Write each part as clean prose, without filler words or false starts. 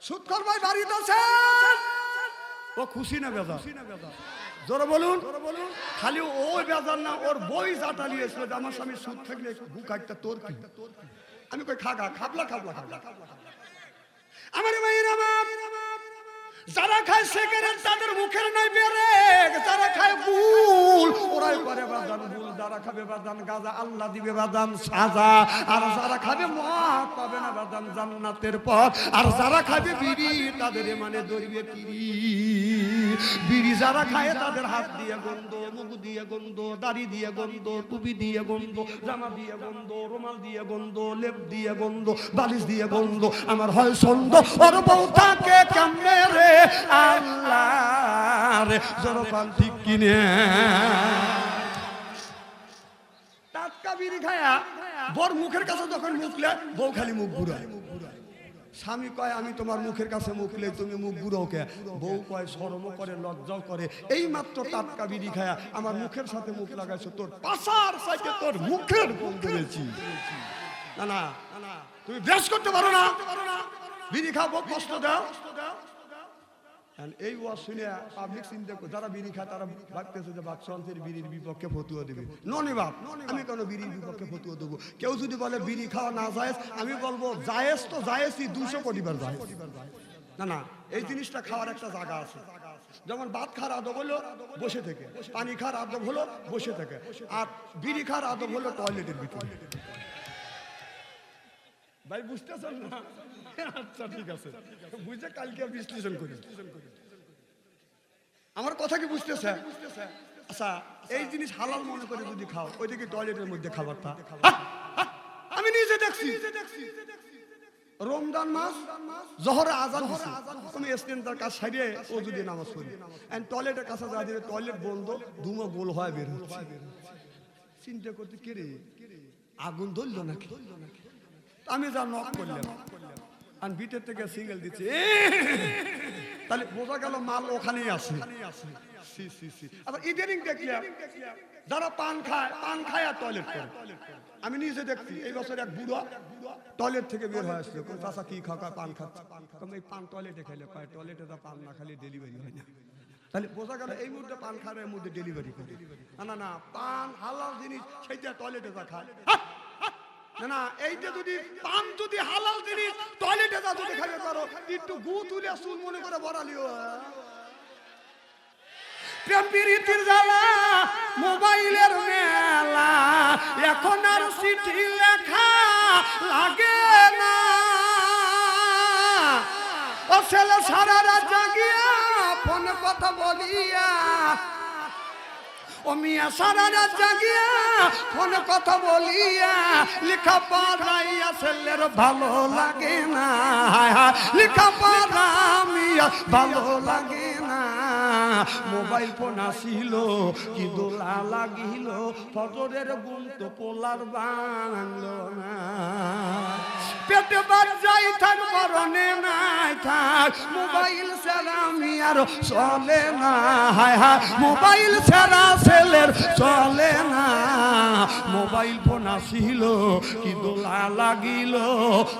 সুৎকর ভাই বাড়িতে আছেন? ও খুশি না বেজার? জোরে বলুন। খালি ওই বেজার না, ওর বই জাটা নিয়েছিল যে আমার স্বামী সুদ থাকলে বুক একটা তোর কি। আমি কই খাগা খাবলা খাবলা খাবলা। আমার ভাইয়ের আমার যারা খায় সিগারেট তাদের মুখের নাই বেরে, যারা খায় গুল ওরাই করে বাদান গুল, যারা খাবে বাদান গাজা আল্লাহ দিবে বাদান সাজা, আর যারা খাবে মদ পাবে না বাদান জান্নাতের পথ, আর যারা খাবে বিড়ি তাদের মানে ধরবে পিড়ি। বিড়ি যারা খায় তাদের হাত দিয়ে গন্ধ, মুখ দিয়ে গন্ধ, দাড়ি দিয়ে গন্ধ, টুপি দিয়ে গন্ধ, জামা দিয়ে গন্ধ, রুমাল দিয়ে গন্ধ, লেপ দিয়ে গন্ধ, বালিশ দিয়ে গন্ধ। আমার হয় সন্দ ওর বউ থাকে কেমনে রে আল্লাহ রে, জনপান ঠিক কিনে টাটকা বিড়ি খায়া বর মুখের কাছে যখন মুখলে বউ খালি মুখ ঘুরায়। স্বামী কয় আমি তোমার মুখের কাছে মুখলে তুমি মুখ ঘুরাও কে? বউ কয় শরমও করে লজ্জাও করে, এই মাত্র টাটকা বিড়ি খায়া আমার মুখের সাথে মুখ লাগাইছো, তোর পাশার সাইতে তোর মুখের গন্ধ বেশি। না না তুমি বেশ করতে পারো না, বিড়ি খাবো কষ্ট দাও। এই ওয়াজ শুনে পাবলিক চিন্তা করে যারা বিড়ি খায় তারা ভাবতেছে যে বাদশাহের বিড়ির বিপক্ষে ফতুয়া দেবে। ননি বাপ, আমি কেন বিড়ির বিপক্ষে ফতুয়া দেবো? কেউ যদি বলে বিড়ি খাওয়া না জায়েজ, আমি বলবো জায়েজ তো জায়েজই 200 কোটি বার জায়েজ। না না, এই জিনিসটা খাওয়ার একটা জায়গা আছে। যেমন ভাত খাওয়ার আদব হলো বসে থেকে, পানি খাওয়ার আদব হলো বসে থেকে, আর বিড়ি খাওয়ার আদব হলো টয়লেটের ভিতরে। ভাই বুঝতেছেন না? আচ্ছা ঠিক আছে, বুঝে কালকে বিশ্লেষণ করি। আমার কথা কি বুঝতেছে? আচ্ছা, এই জিনিস হালাল মনে করে যদি খাও, ওইদিকে টয়লেটের মধ্যে খাবারটা আমি নিজে দেখছি। রমজান মাস জোহরে আজান হচ্ছে, তুমি ইস্তেনজার কাজ সারিয়ে ও যদি নামাজ পড়ি, এন্ড টয়লেটের কাছে যা দিলে টয়লেট বন্ধ, ধুমো গোল হয় বের হচ্ছে। চিন্তা করতে কে রে আগুন ধরলো নাকি? আমি যা নক করলাম আর ভিতর থেকে সিঙ্গেল দিচ্ছে, তাহলে বোঝা গেল মাল ওখানেই আছে। আবার ইদানিং দেখলাম যারা পান খায় আর টয়লেট করে। আমি নিজে দেখছি এই বছর এক বুড়ো টয়লেট থেকে বের হয়ে আসলো, চাচা কি খাওয়া? পান খাচ্ছে। এই পান টয়লেটে খাইলে পায়, টয়লেটে যা পান না খালি ডেলিভারি হয় না। তাহলে বোঝা গেল এই মুহূর্তে পান খাওয়ার এর মধ্যে ডেলিভারি করে। না না, পান হালাল জিনিস, সেইটা টয়লেটে যা খায়। না না, এইটা যদি পান যদি হালাল জিনিস টয়লেটে যা যদি খাইতে পারো, একটু গু তুলে চুল মনে করে বড়ালিও। প্রেম প্রীতির জ্বালা মোবাইলের মেলা, এখন আর চিঠি লেখা লাগে না। ও ছেলে সারা রাত জাগিয়া ফোনে কথা বলিয়া, ও মিয়া সারা রাত জাগিয়া ফোনে কথা বলিয়া, লেখা পড়াইয়া ছেলের ভালো লাগে না। লেখা পড়া মিয়া ভালো লাগে না। মোবাইল ফোন আসিল কি দোলা লাগিল, ফজরের ঘুম তো পোলার বাংলো না। পেটে বাজাই থাক মরণে নাই থাক, মোবাইল ছাড়া আমি আর চলে না। হায় হায়, মোবাইল ছাড়া ছেলের চলে না। মোবাইল ফোন আসিল কি দোলা লাগিল,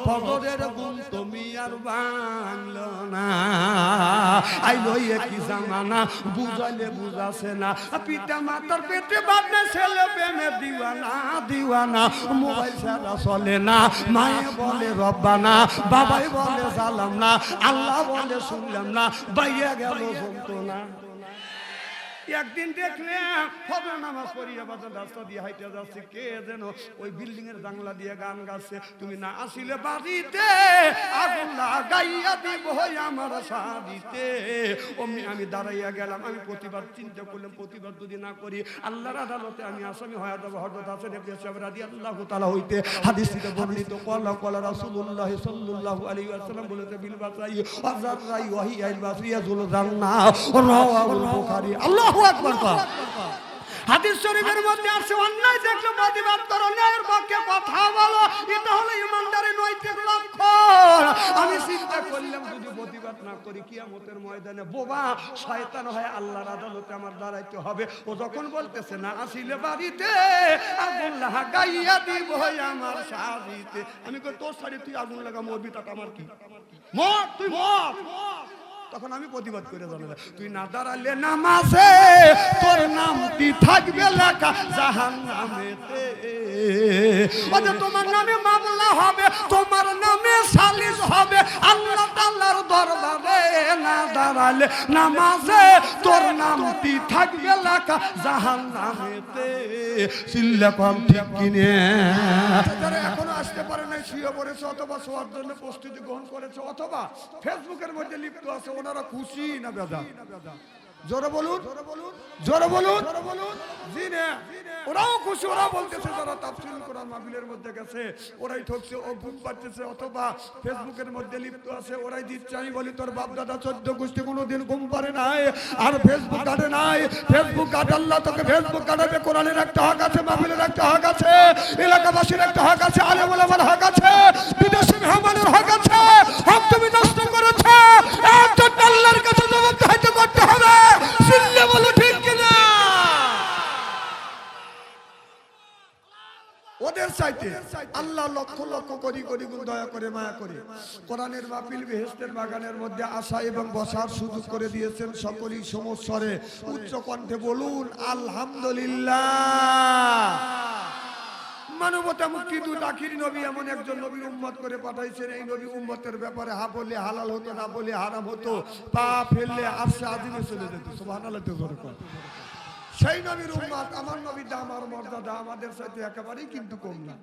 ফজরের ঘুম তুমি আর বাংলো না। আইলো কি জামানা বুঝাইলে বুঝাছে না, পিতা মাতার পেটে বাঁধে ছেলে প্রেমে দিওয়ানা দিওয়ানা। মোবাইল ছাড়া চলে না, মায়ে বলে রব্বানা, বাবাই বলে জালাম না, আল্লাহ বলে শুনলাম না, বাইয়া গেল যন্ত্রণা। একদিন দেখলাম ফজর নামাজ পড়িয়া বাজার রাস্তা দিয়ে হাইটে যাচ্ছে, কে যেন ওই বিল্ডিং এর জানলা দিয়ে গান গাচ্ছে, তুমি না আসিলে বাড়িতে আগুন লাগাইয়া দিব আমার শাড়িতে। অমনি আমি দাঁড়াইয়া গেলাম। আমি প্রতিবাদ চিন্তা করলাম, প্রতিবাদ যদি না করি আল্লাহর আদালতে আমি আসামি হয়ে যাবো। হযরত হাসান ইবনে সাহেব রাদিয়াল্লাহু তাআলা হইতে হাদিস থেকে বর্ণিত, ক্বালা ক্বালা রাসূলুল্লাহ সাল্লাল্লাহু আলাইহি ওয়াসাল্লাম বলেছে, বিল বাসাই ওয়াজারাই ওয়াহি আল বাসিয়াতুল জান্নাহ, রাওয়াহুল বুখারী। আল্লাহু আকবার। হাদিস শরীফের মধ্যে আছে, অন্যায় দেখলে প্রতিবাদ করো, ন্যায়ের পক্ষে কথা বলো, এটা হলো ইমানদারের নৈতিক লক্ষণ। আমি চিন্তা করলাম যদি প্রতিবাদ না করি কিয়ামতের ময়দানে বোবা শয়তান হয়ে আল্লাহর আদালতে আমার দাঁড়াইতে হবে। ও যখন বলতেছে না আসিলে বাড়িতে আগুন লাগাইয়া দিব আমার শাড়িতে, আমি কই তোর শাড়ি তুই আগুন লাগা মরবি, তাতে আমার কি? মর, তুই মর। তখন আমি প্রতিবাদ করে জানালাম, তুই না দাঁড়ালে নামাজে তোর নামটি থাকবে লেখা জাহান্নামেতে। ওরে তোমার নামে মামলা হবে, তোমার নামে সালিশ হবে আল্লাহ তাআলার দরবারে। না দাঁড়ালে নামাজে তোর নামটি থাকবে লেখা জাহান্নামেতে। চিল্লা কম ঠিক কিনে যারা এখনো আসতে পারে নাই, শুয়ে পড়েছে অথবা শোয়ার জন্য প্রস্তুতি গ্রহণ করেছে অথবা ফেসবুকের মধ্যে লিপ্ত আছে, ওনারা খুশি না বেদা? জোরে বলুন, জোরে বলুন। জি না, ওরাও খুশি, ওরাও বলতেছে যারা তাফসীরুল কোরআন মাহফিলের মধ্যে গেছে ওরাই ঠকছে, ও ঘুম পাচ্ছে অথবা ফেসবুকের মধ্যে লিপ্ত আছে ওরাই দিচ্ছে। আমি বলি তোর বাপ দাদা 14 গোষ্ঠী কোনোদিন ঘুম পারে নাই আর ফেসবুক কাটে নাই। ফেসবুক কাট, আল্লাহ তোকে ফেসবুক কাটাবে। কোরআনের একটা হক আছে, মাহফিলের একটা হক আছে, এলাকাবাসীর একটা হক আছে, আলেম ওলামার হক আছে, বিদেশি মেহমানের হক আছে। হক তুমি নষ্ট করেছো, একজন আল্লাহর কাছে জবাবদিহি করতে হবে। চিল্লে বলো ঠিক কিনা? ওদের চাইতে আল্লাহ লক্ষ লক্ষ কোটি কোটি গুণ দয়া করে মায়া করে কোরআনের মাহফিল বেহেশতের বাগানের মধ্যে আসা এবং বসার সুযোগ করে দিয়েছেন। সকলেই সমস্বরে উচ্চ কণ্ঠে বলুন আলহামদুলিল্লাহ। মানবতা মুক্তি দূত আখির নবী এমন একজন নবীর উম্মত করে পাঠাইছেন। এই নবী উম্মতের ব্যাপারে হা বললে হালাল হতো, না বলে হারাম হতো, পা ফেললে আরশে আজিমে চলে যেত। সুবহানাল্লাহ। সেই নবীর উম্মত, আমার নবীর দাম আর মর্যাদা আমাদের সাথে একেবারেই কিন্তু কম না।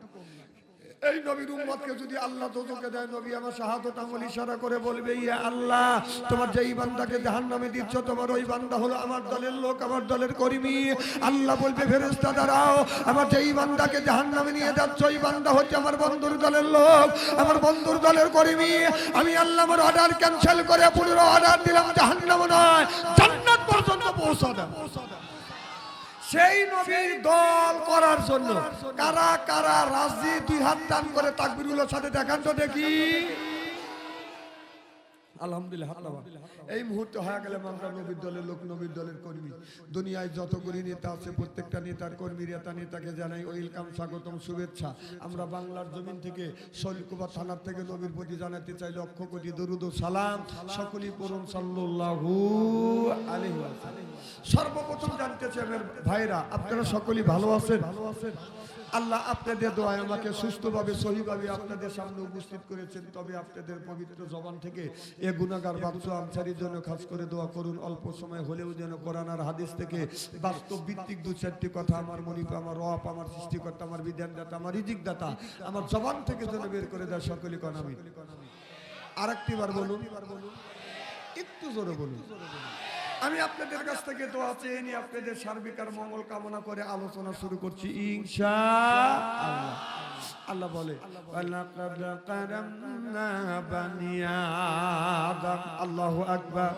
এই নবীর উম্মতকে যদি আল্লাহ দোজখে দেয়, নবী আমার শাহাদাত আমল ইশারা করে বলবে, ইয়া আল্লাহ তোমার যেই বান্দাকে জাহান্নামে দিচ্ছ তোমার ওই বান্দা হলো আমার দলের লোক, আমার দলের কর্মী। আল্লাহ বলবে, ফেরেশতা দাঁড়াও, আমার যেই বান্দাকে জাহান্নামে নিয়ে যাচ্ছ ওই বান্দা হচ্ছে আমার বন্ধুর দলের লোক, আমার বন্ধুর দলের কর্মী। আমি আল্লাহ আমার অর্ডার ক্যান্সেল করে পুরো অর্ডার দিলাম জাহান্নাম নয় জান্নাত পর্যন্ত পৌঁছা দাও। সেই নবীর দল করার জন্য কারা কারা রাজি? দুই হাত টান করে তাকবীরগুলোর সাথে দেখান তো দেখি। আলহামদুলিল্লাহ। এই মুহূর্তে হয়ে গেলে আমরা নবীর দলের লোক, নবীর দলের কর্মী। দুনিয়ায় যতগুলি নেতা আছে প্রত্যেকটা নেতার কর্মী নেতাকে জানাই ওয়েলকাম, স্বাগতম, শুভেচ্ছা। আমরা বাংলার জমিন থেকে শৈলকুপা থানার থেকে নবীর প্রতি জানাতে চাই লক্ষ কোটি দরুদ ও সালাম। সকলেই পড়ুন সাল্লাল্লাহু আলাইহি ওয়াসাল্লাম। সর্বপ্রথম জানতে চাই ভাইরা, আপনারা সকলেই ভালো আছেন? আল্লাহ আপনাদের দোয়ায় আমাকে সুস্থভাবে সহিভাবে আপনাদের সামনে উপস্থিত করেছেন। তবে আপনাদের পবিত্র জবান থেকে এ গুনাহগার বাদশা আনসারীর জন্য খাস করে দোয়া করুন। অল্প সময় হলেও যেন কোরআন আর হাদিস থেকে বাস্তব ভিত্তিক দু চারটি কথা আমার মনিপ, আমার রব, আমার সৃষ্টিকর্তা, আমার বিধানদাতা, আমার রিজিকদাতা আমার জবান থেকে যেন বের করে দেয়। সকলে কোন আমিন। আরেকটি বার বলুন, একটু জোরে বলুন। আমি আপনাদের কাছ থেকে দোয়া চেয়ে নিয়ে আপনাদের সার্বিক আর মঙ্গল কামনা করে আলোচনা শুরু করছি ইনশাআল্লাহ। আল্লাহ বলে, ওয়ালাকাদ কারামনা বানি আদম। আল্লাহু আকবার।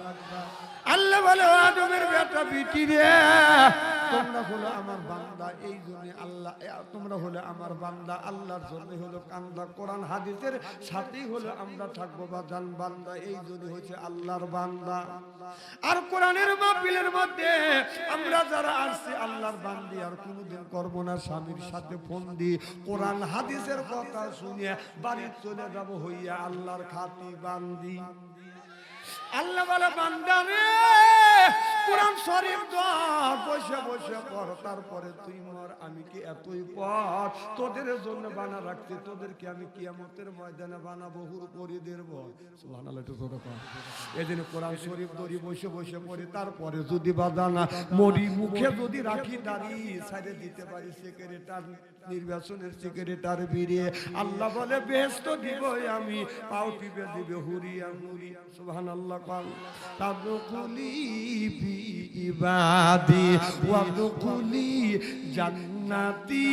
আল্লাহ বলে, আদমের বেটা বিটি রে, তোমরা হলো আমার বান্দা। এই জন্য আল্লাহ, তোমরা হলো আমার বান্দা, আল্লাহর জন্য হলো কান্দা। কোরআন হাদিসের সাথেই হলো আমরা থাকবো বা জান বান্দা। এই জন্য হচ্ছে আল্লাহর বান্দা। আর কোরআনের মাহফিলের মধ্যে আমরা যারা আসছি আল্লাহর বান্দি, আর কোনোদিন করবো না স্বামীর সাথে ফোন দি কোরআন হাদিসের কথা শুনে বাড়ি চলে যাব হইয়া আল্লাহর খাতি বান্দি। আল্লাহ বলে, বান্দা রে কোরআন শরীফ ধর, বসে বসে পড়, তারপরে তুই মর। আমি কি এতই পর তোদের জন্য বানা রাখছি? তোদেরকে আমি কিয়ামতের ময়দানে বানাবো হুরপরিদের বল। সুবহানাল্লাহ। একটু জোরে পড়। এদিন কোরআন শরীফ ধরি বসে বসে পড়ি, তারপরে যদি বাদানা মরি, মুখে যদি রাখি দাড়ি সাইডে দিতে পারি সেক্রেটার, নির্বাচনের সেক্রেটার বিরিয়ে, আল্লাহ বলে বেহেশত দিব আমি, পাও টিপে দিবে হুরিয়া মুরি। সুবহানাল্লাহ। তাদখুলি ফি ইবাদি ওয়াদখুলি জান্নাতি।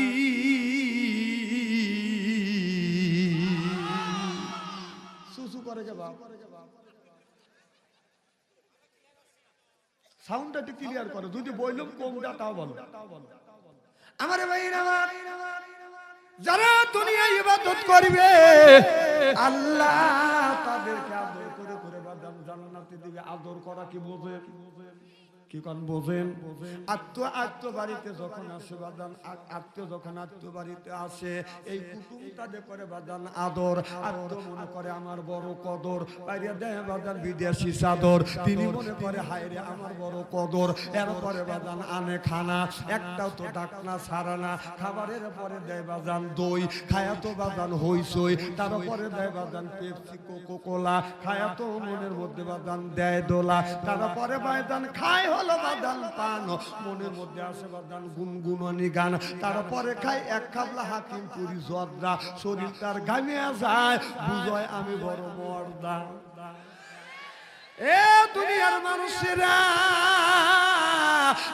সুসু করে কে বাপ, সাউন্ডটা একটু ক্লিয়ার করো। যদি বললাম কমটা তাও বলো। আমারে ভাইরা, আমার যারা দুনিয়ায় ইবাদত করবে আল্লাহ তাদেরকে আদর করে করে বাদাম জান্নাতে দিবে। আদর করা কি বোঝে? কি কোন বোঝেন? আত্ম বাড়িতে যখন আসে বাজান, যখন আত্ম বাড়িতে আসে, এই কুটুমটা করে বাজান আদর, মনে করে আমার বড় কদর, বাইরে দেয় বাজান বিদেশি চাদর, তিনি মনে করে হায়রে আমার বড় কদর। এরপরে বাজান আনে খানা, একটাও তো ডাকনা ছাড়া না, খাবারের পরে দেয় বাজান দই, খায়া তো বাজান হইসই, তারপরে দেয় বাজান পেপসি কোকো কোলা, খায়া তো মনের মধ্যে বাজান দেয় দোলা, তারপরে বাজান খায় হলো বাদান পান, মনের মধ্যে আসে বাদান গুনগুননি গান, তারপরে খাই এক খাবলা হাকিম পুরি জর্দা, শরীর তার ঘামিয়ে যায়, বুঝয় আমি বড় মর্দা। এ দুনিয়ার মানুষেরা,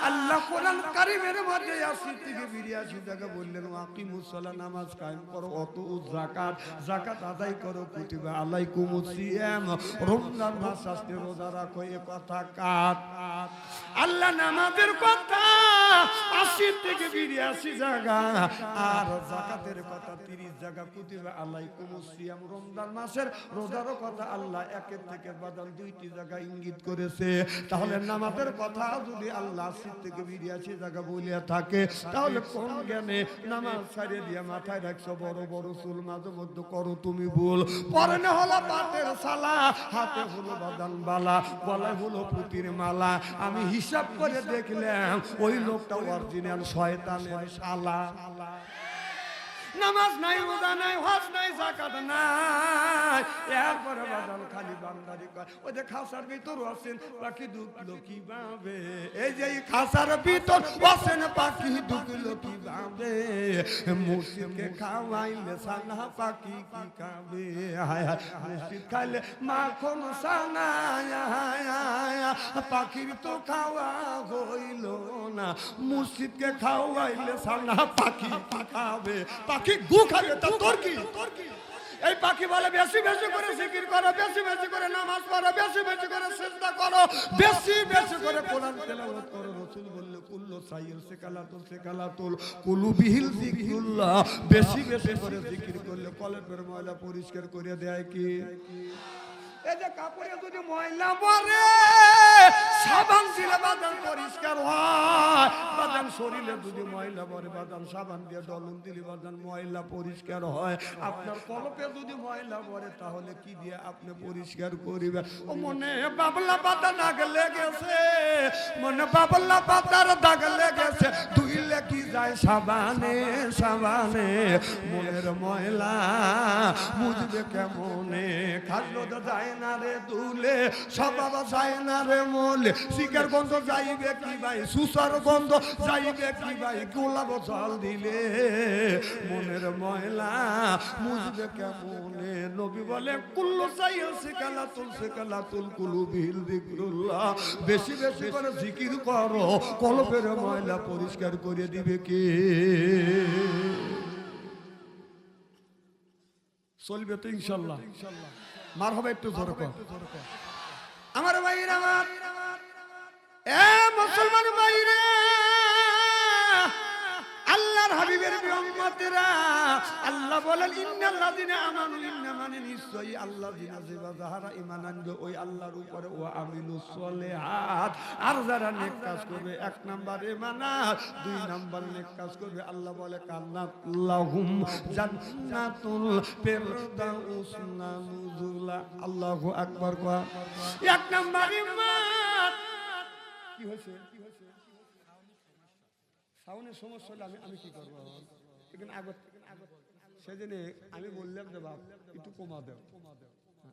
আল্লাহ কোরআন কারীমের মধ্যে 80 থেকে 82 জায়গা বললেন আকিমুস সালাহ, নামাজ কায়েম করো, অতুজ যাকাত, যাকাত আদায় করো, কুতিবা আলাইকুমুস সিয়াম, রমজান মাস আসতে রোজা রাখো। এ কথা কাট, আল্লাহ নামাজের কথা 80 থেকে 82 জায়গা, আর যাকাতের কথা 30 জায়গা, কুতিবা আলাইকুমুস সিয়াম, রমজান মাসের রোজার কথা আল্লাহ একের থেকে বাদান 2টি জায়গা ইঙ্গিত করেছে। তাহলে নামাজের কথা যদি আল্লাহ 80 থেকে 82 জায়গা বলিয়া থাকে, তাহলে কোন জ্ঞানে নামাজ ছাড়িয়ে দিয়ে মাথায় রাখছো বড় বড় চুল, মাঝে মধ্যে করো তুমি ভুল, পরনে হলো পাটের সালা, হাতে হলো বাদান বালা, গলায় হলো পুতির মালা, আমি হিসাব করে দেখলাম ওই লোকটা অরিজিনাল শয়তানের শালা। নামাজ নাই, রোজা নাই, হজ নাই, যাকাত নাই, এরপরে বাদান খালি বান্দারি কয়। ওই যে খাসার ভিতর আছেন পাখি ঢুকলো কিভাবে, এই যে খাসার ভিতর আছেন পাখি ঢুকলো কিভাবে, মুর্শিদকে খাওয়াইলে সানা পাখি কি খাবে, মুর্শিদ খাইলে মাখন সানা, পাখির তো খাওয়া হইল না, মুর্শিদকে খাওয়াইলে সানা পাখি কি খাবে, পাখি গু খাবে, তা তোর কি? এই পাখি বলে বেশি বেশি করে জিকির করো, বেশি বেশি করে নামাজ পড়ো, বেশি বেশি করে সিজদা করো, বেশি বেশি করে কোরআন তেলাওয়াত করো। রাসূল বলল কুল্লু সাইয়্যিদ সিকালাতুল কুলুবিহিল যিকরুল্লাহ, বেশি বেশি করে জিকির করলে কলবের ময়লা পরিষ্কার করে দেয় কি? এই যে কাপড়ে যদি ময়লা পড়ে সাবান দিলে বাদান পরিষ্কার হয়, বাদান শরীরে যদি ময়লা পড়ে বাদান সাবান দিয়ে দলন দিলে বাদান ময়লা পরিষ্কার হয়। আপনার কলপে যদি ময়লা পড়ে তাহলে কি দিয়ে আপনি পরিষ্কার করিবেন? ও মনে বাবলা পাতা দাগ লেগেছে, মনে বাবলা পাতার দাগ লেগেছে, ধুইলে কি যায় সাবানে সাবানে, মনের ময়লা মুছবে কেমনে, খাদ্য তো যায় না রে দুলে, স্বভাব যায় না রে মলে, শিকার গন্ধ যাইবে কি ভাই, সুসার গন্ধ যাইবে কি ভাই, গোলাপ জল দিলে মনের ময়লা মুছবে কেমনে। নবী বলে কুল্লু সাইয়্যিদ সিকালাতুল কুলুবিল যিকরুল্লাহ, বেশি বেশি করে জিকির করো, কলবের ময়লা পরিষ্কার করে দিবে কে? চলবে তো ইনশাআল্লাহ, মার হবে একটু জোরে কর। আমার ভাইরা, আমার এ মুসলমান ভাইরা, আল্লাহর হাবিবের উম্মতেরা, আল্লাহ বলেন ইন্নাল্লাযিনা আমানু, ইন্না মানে নিশ্চয়ই আল্লাযিনা যারা ঈমান আনবে ওই আল্লাহর উপরে, ও আমিলুস সলিহাত, আর যারা নেক কাজ করবে, 1 নাম্বার ঈমান, 2 নাম্বার নেক কাজ করবে, আল্লাহ বলে কান্নাত লাহুম জান্নাতুল ফিরদাউস নুজুলা। আল্লাহু আকবার। 1 নাম্বার ঈমান। কি হয়েছে? সাউনের সমস্যা হলে আমি কি করবো? সেদিন আমি বললাম যে বাপ একটু কমা দেও,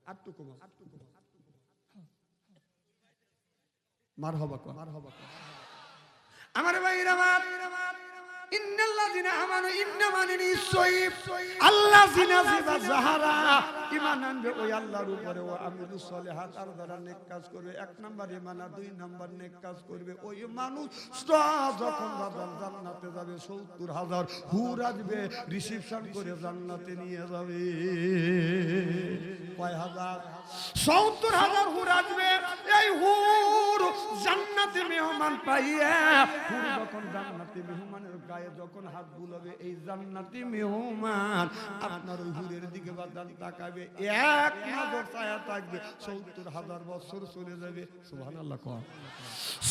আর একটু কমা, মার হবা আমার ভাইরা, আমার ইন্নাল্লাযিনা আমানু, ইন্না মানে নিশ্চয়ই আল্লাযিনা যাহারা ঈমান আনবে ওই আল্লাহর উপরে, ও আমিলুস সলিহাত, আর যারা নেক কাজ করবে, 1 নাম্বার ঈমান, 2 নাম্বার নেক কাজ করবে, ওই মানুষ যখন জান্নাতে যাবে 70,000 হুর আসবে, রিসিপশন করে জান্নাতে নিয়ে যাবে। কয় হাজার? 70,000 হুর আসবে। এই হুর জান্নাতি মেহমান পাইয়া হুর যখন জান্নাতি মেহমানের গায়ে যখন হাত বুলাবে এই জান্নাতি মেহমান আপনার ওই হুরের দিকে বাদান তাকাবে, এক নজর ছায়া থাকবে, ৭০,০০০ বছর চলে যাবে। সুবহানাল্লাহ কর।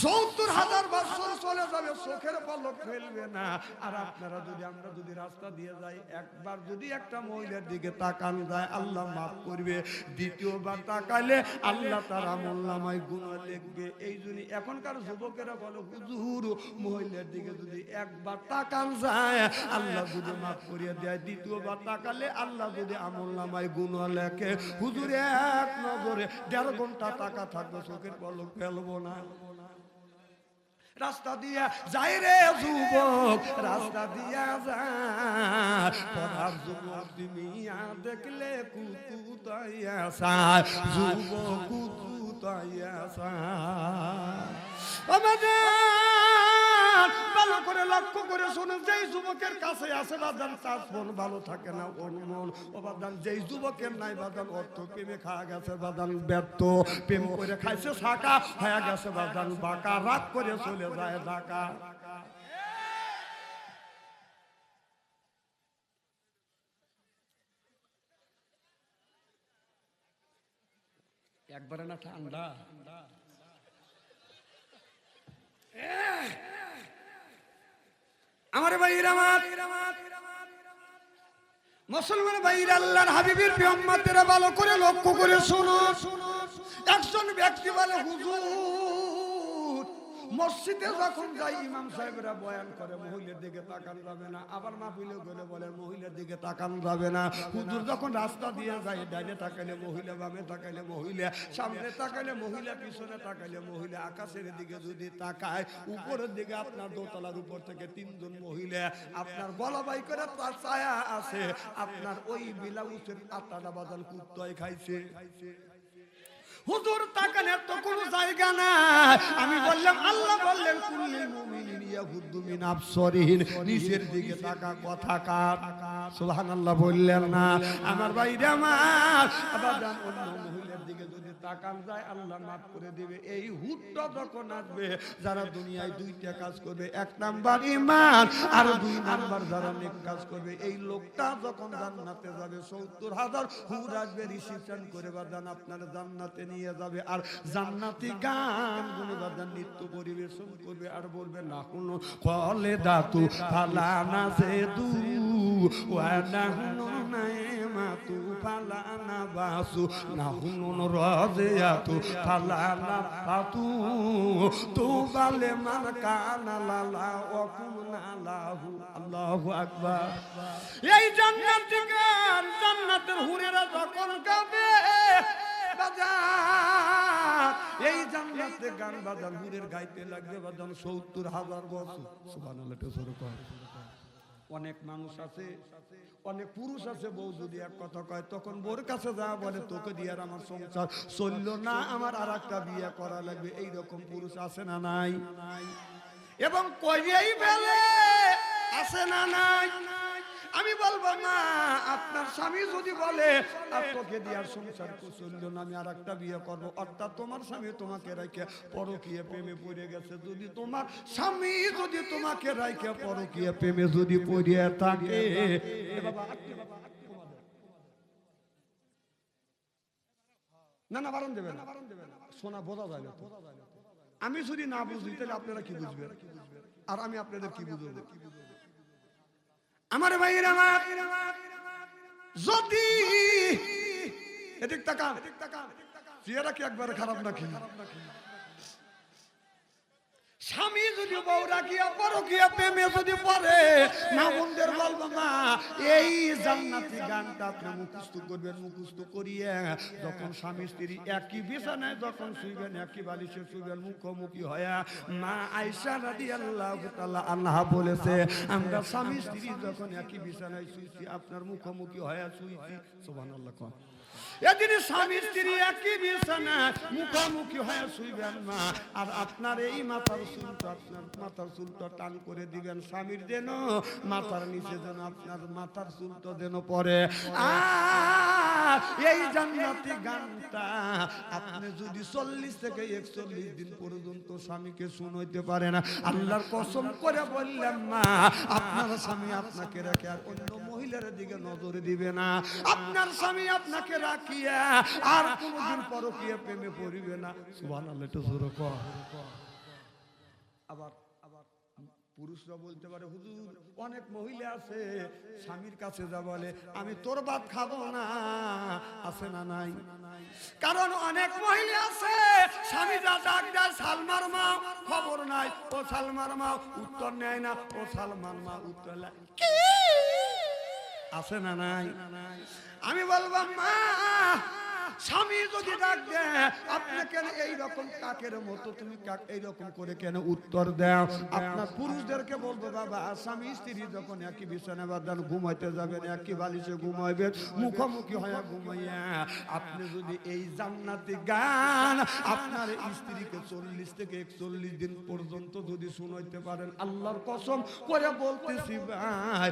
৭০,০০০ বছর চলে যাবে, চোখের পলক ফেলবে না। আর আপনারা যদি আমরা যদি রাস্তা দিয়ে যাই, একবার যদি একটা মহিলার দিকে তাকান যায় আল্লাহ মাফ করবে, দ্বিতীয়বার তাকালে আল্লাহ তার আমলনামায় গুনাহ লিখবে। এই জন্য এখনকার যুবকেরা বলে হুজুর মহিলার দিকে যদি একবার তাকান যায় আল্লাহ যদি মাফ করিয়ে দেয়, দ্বিতীয়বার তাকালে আল্লাহ যদি আমলনামায় গুনাহ লেখে। হুজুর এক নজরে ১.৫ ঘন্টা তাকা থাকবে, চোখের পলক ফেলবো না। রাস্তা দিয়া যাই রে যুবক, রাস্তা দিয়া যায় পড়ার যুবক দুনিয়া দেখলে কুকুতাইয়া সায়, যুবক কুকুতাইয়া সায়। ভালো করে লক্ষ্য করে শুনে, যেই যুবকের কাছে আছে বাদান তার মন ভালো থাকে না, ওর মন ও বাদান যেই যুবকের নাই বাদান অর্থ প্রেমে খাওয়া গেছে বাদান ব্যর্থ, প্রেম করে খাইছে শাকা হয়ে গেছে বাদান বাঁকা, রাগ করে চলে যায় ঢাকা। একবারে না ঠান্ডা আমার ভাইরা, আমার মুসলমান ভাইরা, আল্লাহর হাবিবের উম্মতেরা ভালো করে লক্ষ্য করে শোনো। একজন ব্যক্তি বলে হুজুর মসজিদে যখন যাই ইমাম সাহেবরা বয়ান করে মহিলার দিকে তাকান যাবে না, আবার মাহফিলে করে বলে মহিলার দিকে তাকান যাবে না। হুজুর যখন রাস্তা দিয়ে যায় ডাইনে তাকাইলে মহিলা, বামে তাকাইলে মহিলা, সামনে তাকাইলে মহিলা, পিছনে তাকাইলে মহিলা, আকাশের দিকে যদি তাকায় উপরের দিকে আপনার দোতলার উপর থেকে ৩ জন মহিলা আপনার গলা বাই করে তার ছায়া আছে, আপনার ওই বিলাউসের আত্মাটা বাদান কুত্তায় খাইছে। হুজুর তাকানের তো কোনো জায়গা নাই। আমি বললাম আল্লাহ বললেন কুল্লিল মুমিনিন ইয়াগুদ্দু মিন আবসারিহিম, নিচের দিকে তাকা, কথা কার? সুবহানাল্লাহ বললেন না? আমার ভাইরা আমার, আবাদান অন্য মহিলার দিকে যদি তাকান যায় আল্লাহ মাফ করে দিবে। এই হুটটা যখন আসবে যারা দুনিয়ায় 2টা কাজ করবে, 1 নাম্বার ঈমান আর 2 নাম্বার যারা নেক কাজ করবে, এই লোকটা যখন জান্নাতে যাবে ৭০,০০০ হুর আসবে রিসিপশন করে বাদান আপনার জান্নাতে নিয়ে যাবে। আর জান্নাতি গান গুণগান নৃত্য পরিবেশন করবে আর বলবে না হুনু কলে দাতু ফালানা সেদু ওয়া নাহনু নাইমাতু ফালানা বাসু নাহনু রাজিয়াতু ফালানা ফাতু তু বালে মান কানা লালা ওয়া কুনা লাহু। আল্লাহু আকবার। এই জান্নাতি গান জান্নাতের হুরেরা যখন গাবে এই জান্নাতে গান বাজান হুরের গাইতে লাগবে বাজান ৭০,০০০ বছর। সুবহানাল্লাহ জোরে কর। অনেক মানুষ আছে, অনেক পুরুষ আছে, বউ যদি এক কথা কয় তখন বোর কাছে যা বলে তোকে দিয়ে আর আমার সংসার চলল না, আমার আর একটা বিয়ে করা লাগবে। এইরকম পুরুষ আছে না নাই? এবং কইয়েই ফেলে, আছে না নাই? আমি বলবো না, আপনার স্বামী যদি বলে আর তোকে দিয়ে আর সংসার চললো না, আমি আর একটা বিয়ে করবো, অর্থাৎ তোমার স্বামী তোমাকে রেখে পরকীয়া প্রেমে পড়ে গেছে। যদি তোমার স্বামী যদি তোমাকে রেখে পরকীয়া প্রেমে যদি পড়ে থাকে, না না বারণ দেবে না, শোনা বোঝা যায় না। আমি যদি না বুঝি তাহলে আপনারা কি বুঝবেন আর আমি আপনাদের কি বুঝবো? আমার ভাইয়ের আমার, যদি এদিক তাকান, চেহারা কি একবারে খারাপ নাকি? স্বামী যদি বউ রাখিয়া পরকীয়া প্রেমে যদি পড়ে, না বন্ধের বলবো না, এই জান্নাতি গানটা আপনি মুখস্থ করবেন। মুখস্থ করিয়া যখন স্বামী স্ত্রী একই বিছানায় যখন শুইবেন, একই বালিশে শুইবেন, মুখোমুখি হয়া, মা আয়েশা রাদিয়াল্লাহু তাআলা আনহা বলেছে আমরা স্বামী স্ত্রী যখন একই বিছানায় শুইছি আপনার মুখোমুখি হয়া শুইছি। সুবহানাল্লাহ। এদিন স্বামী স্ত্রী একই বিছানায় মুখোমুখি হয়ে শুইবেন না। আর আপনার এই মাথার চুলটা, আপনার মাথার চুলটা টান করে দিবেন স্বামীর যেন মাথার নিচে যেন আপনার মাথার চুলটা যেন পড়ে। আর এই জান্নাতি গানটা আপনি যদি 40 থেকে 41 দিন পর্যন্ত স্বামীকে শুনাইতে পারেন, আল্লাহর কসম করে বললাম না, আপনার স্বামী আপনাকে রেখে আর অন্য মহিলার দিকে নজর দিবে না। আপনার স্বামী আপনাকে রাখিয়া আর কোনদিন পরকীয়া প্রেমে পড়িবে না। সুবহানাল্লাহ, একটু জোরে কর। আবার পুরুষরা বলতে পারে, হুজুর অনেক মহিলা আছে স্বামীর কাছে যা বলে আমি তোর ভাত খাবো না, আছে না নাই? কারণ অনেক মহিলা আছে স্বামী যা ডাক দেয় সালমার মা খবর নাই, ও সালমার মা উত্তর নেয় না, ও সালমার মা উত্তর নেয়, আছে না নাই? আমি বলবো মা, স্বামী যদি ডাক দেয় আপনি কেন এইরকম কাকের মতো তুমি এইরকম করে কেন উত্তর দাও? আপনার পুরুষদেরকে বলবো, বাবা স্বামী স্ত্রী যখন একই বিছানা বাঁধান ঘুমাইতে যাবেন, একই বালিশে ঘুমাইবেন, মুখোমুখি হয়ে ঘুমাইয়া আপনি যদি এই জান্নাতি গান আপনার স্ত্রীকে 40 থেকে 41 দিন পর্যন্ত যদি শুনাইতে পারেন, আল্লাহর কসম করে বলতেছি ভাই,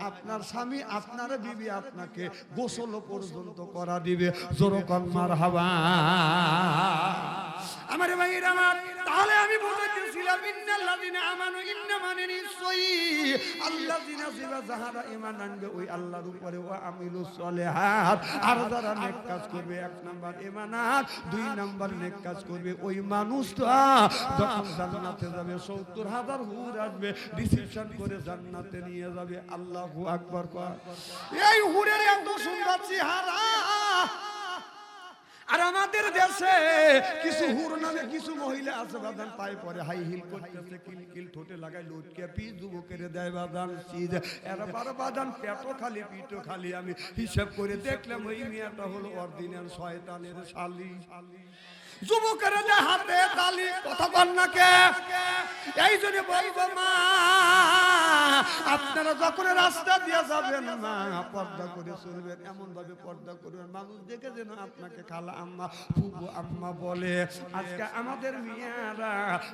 আপনার স্বামী আপনার বিবি আপনাকে গোসল পর্যন্ত করা দিবে। জোরকান মারহাবা। আমার ভাইরা আমার, তাহলে আমি বলতেছিলাম ইন্নাল্লাযিনা আমানু, ইন্না মানে নিশ্চয়ই আল্লাযিনা যাহারা ঈমান আনবে ওই আল্লাহর উপরে, ওয়া আমিলুস সলিহাত, আর যারা নেক কাজ করবে, 1 নাম্বার ঈমানাত, 2 নাম্বার নেক কাজ করবে, ওই মানুষটা যখন জান্নাতে যাবে 70,000 হুর আসবে রিসিপশন করে জান্নাতে নিয়ে যাবে। আল্লাহু আকবার। এই হুরের এত সুন্দর চেহারা। আর আমাদের দেশে কিছু হুর নামে কিছু মহিলা আছে বাদান, পায়ে পরে হাই হিল করতেছে, কিলকিল ঠোঁটে লাগায় লটকে পিস যুবকের দেয় বাদান চিজ, এরা বারো বাদান পেটো খালি পিঠো খালি। আমি হিসাব করে দেখলাম ওই মেয়েটা হলো অরিজিনাল শয়তানের শালি। যুবকের হাতে তালি, কথা বল না কে? এই জন্য বলবো মা, আপনারা যখন রাস্তা দিয়ে যাবেন না পর্দা করে চলবেন, এমন ভাবে পর্দা করবেন মানুষ দেখে যেন আপনাকে খালা আম্মা ফুবু আম্মা বলে। আজকে আমাদের মেয়েরা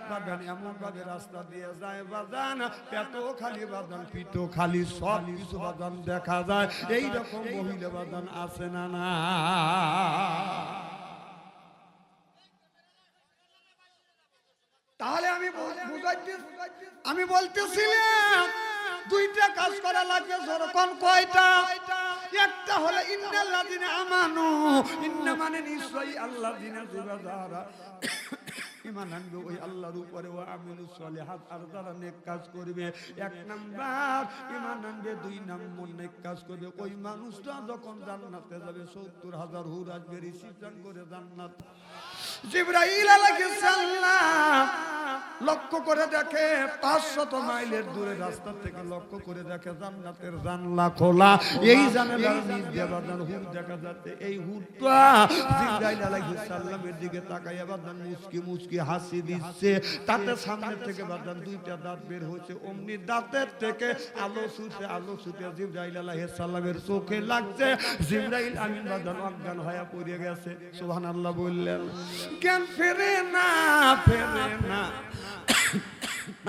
বাদান এমন ভাবে রাস্তা দিয়ে যায় বাদান, পেটো খালি বাদান পিঠো খালি সব কিছু বাদান দেখা যায়। এইরকম মহিলা বাদান আছে না না? তাহলে আমি বলতেছিলাম 2টা কাজ করা লাগবে। যখন কয়টা? একটা হলো ইন্নাল্লাযিনা আমানু, ইন্না মানে নিশ্চয়ই আল্লাযিনা যারা ঈমান আনবে ওই আল্লাহর উপরে, ওয়া আমিলুস সলিহাত, আর যারা নেক কাজ করবে। 1 নাম্বার ঈমান আনবে, 2 নাম্বার নেক কাজ করবে। ওই মানুষটা যখন জান্নাতে যাবে 70,000 হুর আসবে রিসিপশন করে জান্নাত। জিবরাইল আলাইহিস সালাম লক্ষ্য করে দেখে 500 মাইলের দূরে রাস্তা থেকে লক্ষ্য করে দেখে জান্নাতের জানলা খোলা। এই জানালার নিচ দিয়ে বাদান হুর দেখা যাচ্ছে। এই হুরটা জিবরাইল আলাইহিস সালামের দিকে তাকাইয়া বাদান মুস্কি মুস্কি হাসি দিচ্ছে। তাতে সামনে থেকে বাদান 2টা দাঁত বের হচ্ছে। অমনি দাঁতের থেকে আলো ছুটে জিবরাইল আলাইহিস সালামের চোখে লাগছে। জিবরাইল আমিন বাদান অজ্ঞান হয়ে পড়ে গেছে। সুবহানাল্লাহ বললেন। জ্ঞান ফেরে না।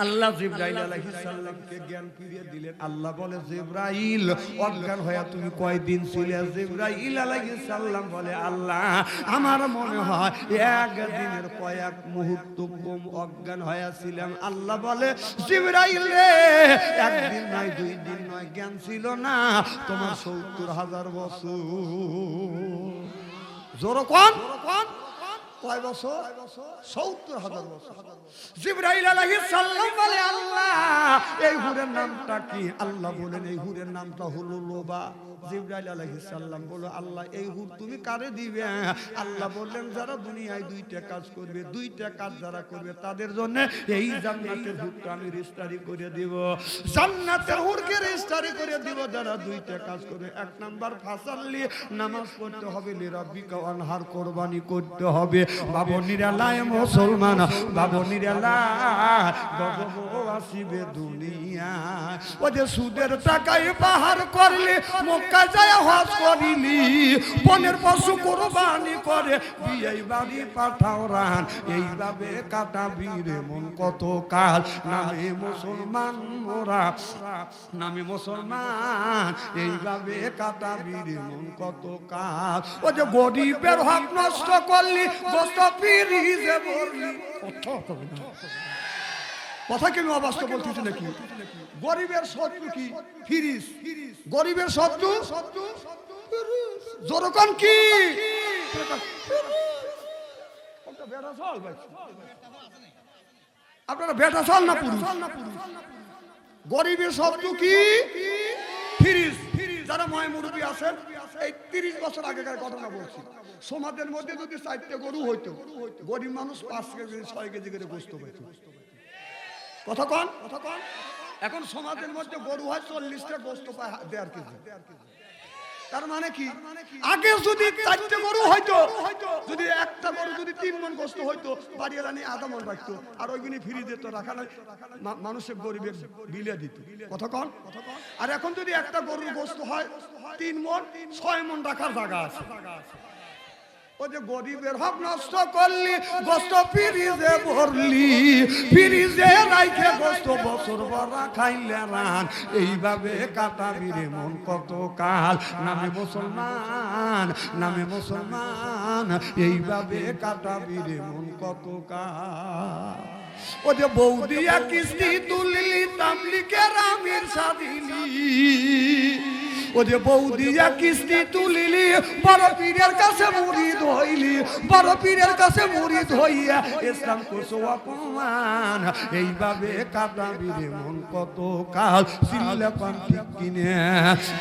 আল্লাহ জিবরাইল আলাইহিস সালামকে জ্ঞান ফিরিয়ে দিলেন। আল্লাহ বলে, জিবরাইল অজ্ঞান হয়ে তুমি কয়দিন ছিলে? জিবরাইল আলাইহিস সালাম বলে, আল্লাহ আমার মনে হয় 1 দিনের কয়েক মুহূর্ত কম অজ্ঞান হয়ে ছিলাম। আল্লাহ বলে, জিবরাইল রে 1 দিন নয় 2 দিন নয়, জ্ঞান ছিল না তোমার 70,000 বছর। জোরে কোন? কয় বছর? 70,000 বছর। জিবরাইল আলাইহিস সালাম বলে, আল্লাহ এই হুরের নামটা কি? আল্লাহ বলেন, এই হুরের নামটা হলো লোবা। জিবরাইল আলাইহিস সালাম বলে, আল্লাহ এই হুর তুমি কারে দিবে? আল্লাহ বললেন, যারা দুনিয়ায় 2টা কাজ করবে, 2টা কাজ যারা করবে তাদের জন্য এই জান্নাতের হুরটা আমি রেজিস্ট্রি করে দিব। জান্নাতের হুরকে রেজিস্ট্রি করে দিব যারা 2টা কাজ করবে। 1 নাম্বার ফাসাল্লি, নামাজ পড়তে হবে, লিরাব্বিকা ওয়ানহার, কুরবানি করতে হবে। বাবনিরা লাই মুসলমান, বাবনিরা লাই গজব আসিবে দুনিয়া। ও যে সুদের টাকায় বাহার করলে মক্কা মক্কায় যায় হজ করিলি, বনের পশু কোরবানি করে বিয়ে বাড়ি পাঠাও রান, এইভাবে কাটাবি রে মন কত কাল, নামে মুসলমান মোরা, নামে মুসলমান, এইভাবে কাটাবি রে মন কত কাল। ও যে গরিবের হক নষ্ট করলি, গোস্ত ফিরিজে ভরলি। কথা কি আমি অবাস্তব বলতেছি নাকি? গরিবের শত্রু কি? ফিরিস। গরিবের শত্রু জোরকন কি? আপনারা বেটা চল না পুরুষ? গরিবের শত্রু কি? ফিরিস। যারা ময় মুরব্বী আছেন, এই 30 বছর আগেকার ঘটনা বলছি। সমাজের মধ্যে যদি 4টে গরু হইতো, গরিব মানুষ 5 কেজি 6 কেজি করে গোস্ত পাইত। কথা কন। এখন সমাজের মধ্যে গরু হয় 40টা, গোস্ত পায় 1.5 কেজি। তার মানে কি? আগে যদি 4টে গরু হইতো, যদি একটা গরু যদি 3 মণ গোস্ত হইতো, বাড়িওয়ালা নিয়ে আধা মণ রাখতো, আর ওইগুলি ফ্রি দিত, রাখা মানুষের গরিবের বিলে দিত। কথা কন। আর এখন যদি একটা গরুর গোস্ত হয় 3 মণ, 6 মণ রাখার জায়গা আছে। ও যে গরিবের হক নষ্ট করলি, গোস্ত ফ্রিজে ভরলি, ফ্রিজে রাইখে গোস্ত বছর ভরা খাইলে রান, এইভাবে কাটাবি রে মন কত কাল, নামে মুসলমান, নামে মুসলমান, এইভাবে কাটাবি রে মন কত কাল। ও যে বৌদিয়া কিস্তি তুললি, তাবলিগের আমির সাদিলি, ও যে বৌদিয়া কিস্তি তুলিলি, বড় পীরের কাছে মুরিদ হইলি, বড় পীরের কাছে মুরিদ হইয়া ইসলাম করছো অপমান, এইভাবে কাটাবি রে মন কত কাল। সিল্লা পান ঠিক কিনে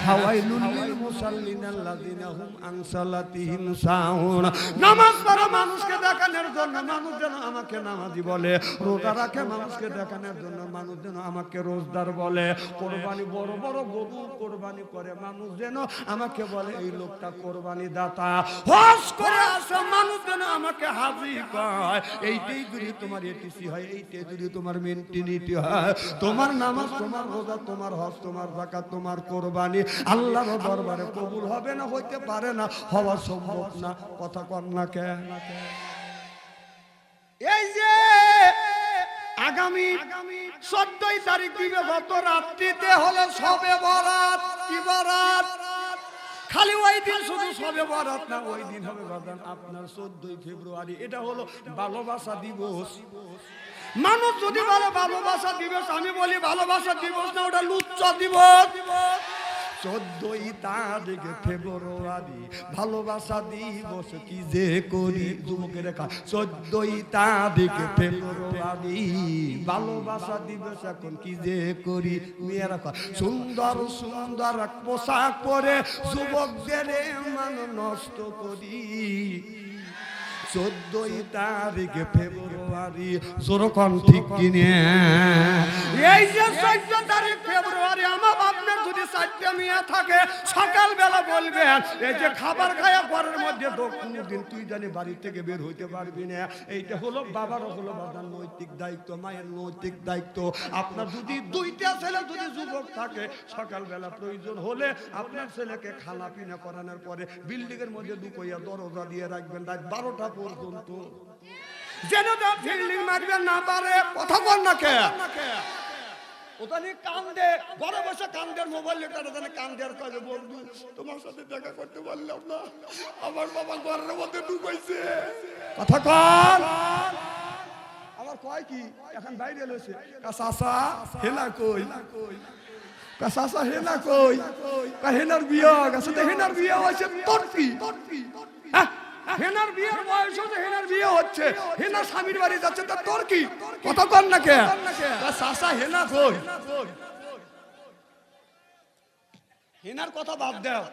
হাওয়াইলুল লিল মুসাল্লিন আল্লাযিনা হুম আন সালাতিহিম সাহুন। নামাজ পড়া মানুষকে দেখানোর জন্য মানুষ যেন আমাকে নামাজি বলে, রোজা রাখে মানুষকে দেখানোর জন্য মানুষ যেন আমাকে রোজদার বলে, কোরবানি বড় বড় গরু কোরবানি করে মানুষ যেন আমাকে বলে এই লোকটা কোরবানি দাতা, হজ করে আসে মানুষ যেন আমাকে হাজি কয়। এইটাই যদি তোমার এটিসি হয়, এইটাই যদি তোমার মেন্টিনিটি হয়, তোমার নামাজ, তোমার রোজা, তোমার হজ, তোমার যাকাত, তোমার কোরবানি আল্লাহর দরবারে কবুল হবে না, হইতে পারে না, হওয়া সম্ভব না। কথা কন না কে? এই যে আগামী 14 তারিখ দিবে, গত রাত্রিতে হলো শবে বরাত। কি বরাত? খালি ওই দিন শুধু শবে বরাত না, ওই দিন হবে বাদান আপনার 14 ফেব্রুয়ারি। এটা হলো ভালোবাসা দিবস। মানুষ যদি বলে ভালোবাসা দিবস, আমি বলি ভালোবাসা দিবস না, ওটা লুচ্চা দিবস। 14 তারিখ ফেব্রুয়ারি ভালোবাসা দিবস কি যে করি, যুবকের রেখা 14 তারিখ ফেব্রুয়ারি ভালোবাসা দিবস এখন কি যে করি। মেয়েরা সুন্দর সুন্দর পোশাক পরে যুবকদের মান নষ্ট করি। 14 তারিখ ফেব্রুয়ারি, জোরকন ঠিক কিনে। এই যে 14 তারিখ ফেব্রুয়ারি, আমার আপনার যদি 4টে মেয়ে থাকে, সকালবেলা বলবেন এই যে খাবার খায়া পরের মধ্যে দিন তুই জানি বাড়ি থেকে বের হইতে পারবি না। এইটা হলো বাবারও হলো বাবার নৈতিক দায়িত্ব, মায়ের নৈতিক দায়িত্ব। আপনার যদি 2টা ছেলে যদি যুবক থাকে, সকালবেলা প্রয়োজন হলে আপনার ছেলেকে খানা পিনা করানোর পরে বিল্ডিং এর মধ্যে ঢুকাইয়া দরজা দিয়ে রাখবেন রাত 12টা পর্যন্ত, যেন বিল্ডিং মারবেন না পারে। কথা বল না কে? ওখানে কান্দে, ঘরে বসে কান্দের, মোবাইল কান্দের কাজে, বন্ধু তোমার সাথে দেখা করতে পারলাম না, আমার বাবা ঘরের মধ্যে ঢুকাইছে। কথা কন। আমার কয় কি এখন বাইরে লইছে, কাসাসা হেলা কই, কাসাসা হেলা কই, হেনার বিয়া গেছে, তো হেনার বিয়া হয়েছে তোর কি? হেনার বিয়ের বয়স হচ্ছে, হেনার বিয়ে হচ্ছে, হেনার স্বামীর বাড়ি যাচ্ছে, তা তোর কি? কথা কন না কে? চাচা হেনা কই? হেনার কথা বাদ দাও,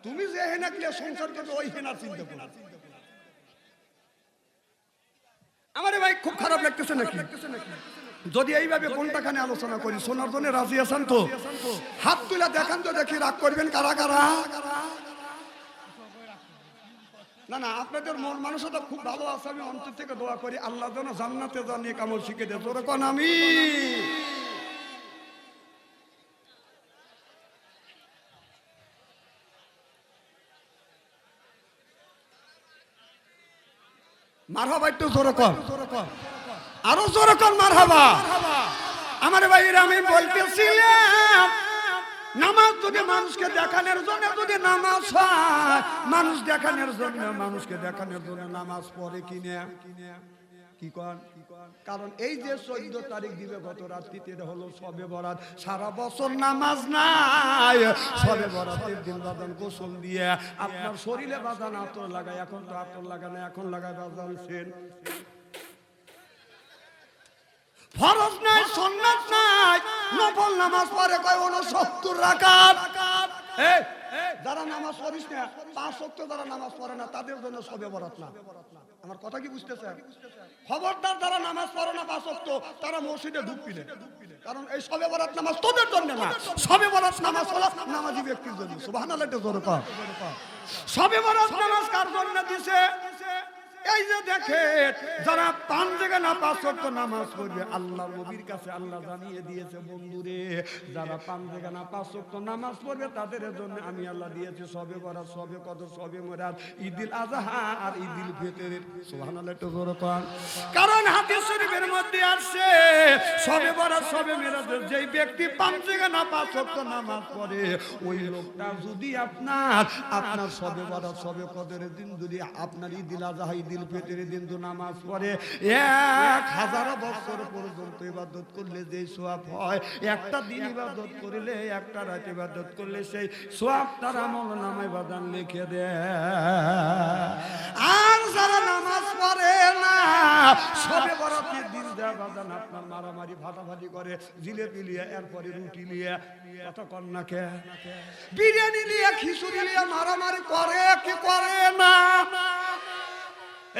তুমি যে হেনা কিনে সংসার করবে ওই হেনার চিন্তা করো। আমারে ভাই খুব খারাপ লাগতেছে নাকি যদি এইভাবে কোনটাখানে আলোচনা করি? শোনার জন্য রাজি আছেন তো? হাত তুলে দেখান তো দেখি, রাগ করবেন কারা কারা? না না, আপনাদের মন মানসিকতা খুব ভালো আছে, আমি অন্তর থেকে দোয়া করি আল্লাহ যেন জান্নাতে জানিয়ে কামল শিখে দেয়। তোর কোন আমি মারহাবা একটু জোরে কর, আরো জোরে কর মারহাবা। আমার ভাইরা আমি বলতেছিলাম নামাজ যদি মানুষকে দেখানোর জন্য যদি নামাজ হয়, মানুষ দেখানোর জন্য মানুষকে দেখানোর জন্য নামাজ পড়ে কিনে কি কন? কারণ এই যে 14 তারিখ দিবে গত রাত্রিতে হলো শবে বরাত, সারা বছর নামাজ নাই, শবে বরাতের দিন বাজান গোসল দিয়ে আপনার শরীরে বাজান আতর লাগায়, এখন তো আতর লাগায় না, এখন লাগায় বাজান সেন। ফরজ নাই, সুন্নাত নাই, নফল নামাজ পড়ে কয় 69 রাকাত। যারা নামাজ পড়িস না, 5 ওয়াক্ত যারা নামাজ পড়ে না তাদের জন্য শবে বরাত না। আমার কথা কি বুঝতেছেন? খবরদার যারা নামাজ পড়ে না 5 ওয়াক্ত তারা মসজিদে ঢুকবি না, কারণ এই শবে বরাত নামাজ তোদের জন্য না, শবে বরাত নামাজ হলো নামাজি ব্যক্তির জন্য। সুবহানাল্লাহ জোরে কর। শবে বরাত নামাজ কার জন্য দিছে? এই যে দেখেন যারা 5 জায়গা না 5 ওয়াক্ত নামাজ পড়বে, আল্লাহ নবীর কাছে আল্লাহ জানিয়ে দিয়েছে বন্ধুরে, যারা 5 জায়গা না 5 ওয়াক্ত নামাজ পড়বে তাদের জন্য আমি আল্লাহ দিয়েছি শবে বরাত, শবে কদর, শবে বরাত, ঈদুল আযহা আর ঈদুল ফিতরের। সুবহানাল্লাহ একটু জোরে কর। কারণ হাদিস শরীফের মধ্যে আছে শবে বরাত, শবে মিরাজের যেই ব্যক্তি 5 জায়গা না 5 ওয়াক্ত নামাজ পড়ে, ওই লোকটা যদি আপনার শবে বরাত, শবে কদরের দিন যদি আপনার ঈদুল আযহা, ঈদুল ফিতরের দিন নামাজ পড়ে 1000 বছর পর্যন্ত ইবাদত করলে যে সওয়াব হয়, একটা দিন ইবাদত করলে, একটা রাত ইবাদত করলে সেই সওয়াব তার আমলনামায় বাদান লিখে দেয়। আর যারা নামাজ পড়ে না শবে বরাতের দিন যা বাদান আপনার মারামারি ফাটাফাটি করে, জিলেপি লিয়ে, এরপরে রুটি লিয়ে, কত কন্যাকে বিরিয়ানি লিয়ে, খিচুড়ি লিয়ে মারামারি করে কি করে না?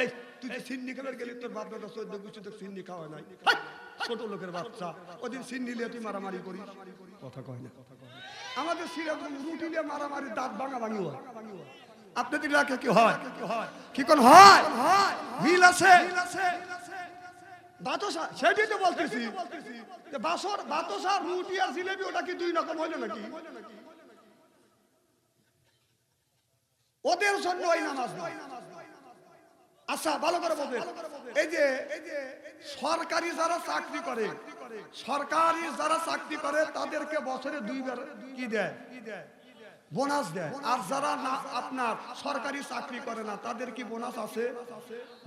এই তুই যে সিন্নি খাবার গেলি, তোর বাপ দাদা 14 গুছি তো সিন্নি খাওয়া নাই, ছোট লোকের বাচ্চা, ওদিন সিন্নি লিয়ে তুই মারামারি করিস, কথা কয় না। আমাদের সিরাজগঞ্জ রুটি লিয়ে মারামারি, দাঁত ভাঙা ভাঙি হয়। আপনাদের এলাকায় কি হয়? কি কোন হয়? মিল আছে বাতাসা, সেটাই তো বলতেছি যে বাতাসা, রুটি আর জিলেবি ওটা কি 2 রকম হইলো নাকি? ওদের জন্য ওই নামাজ নয়। আচ্ছা ভালো করে বলবেন, এই যে সরকারি যারা চাকরি করে, সরকারি যারা চাকরি করে তাদেরকে বছরে 2 বার কি দেয়? বোনাস দেয়। আর যারা না আপনার সরকারি চাকরি করে না তাদের কি বোনাস আছে?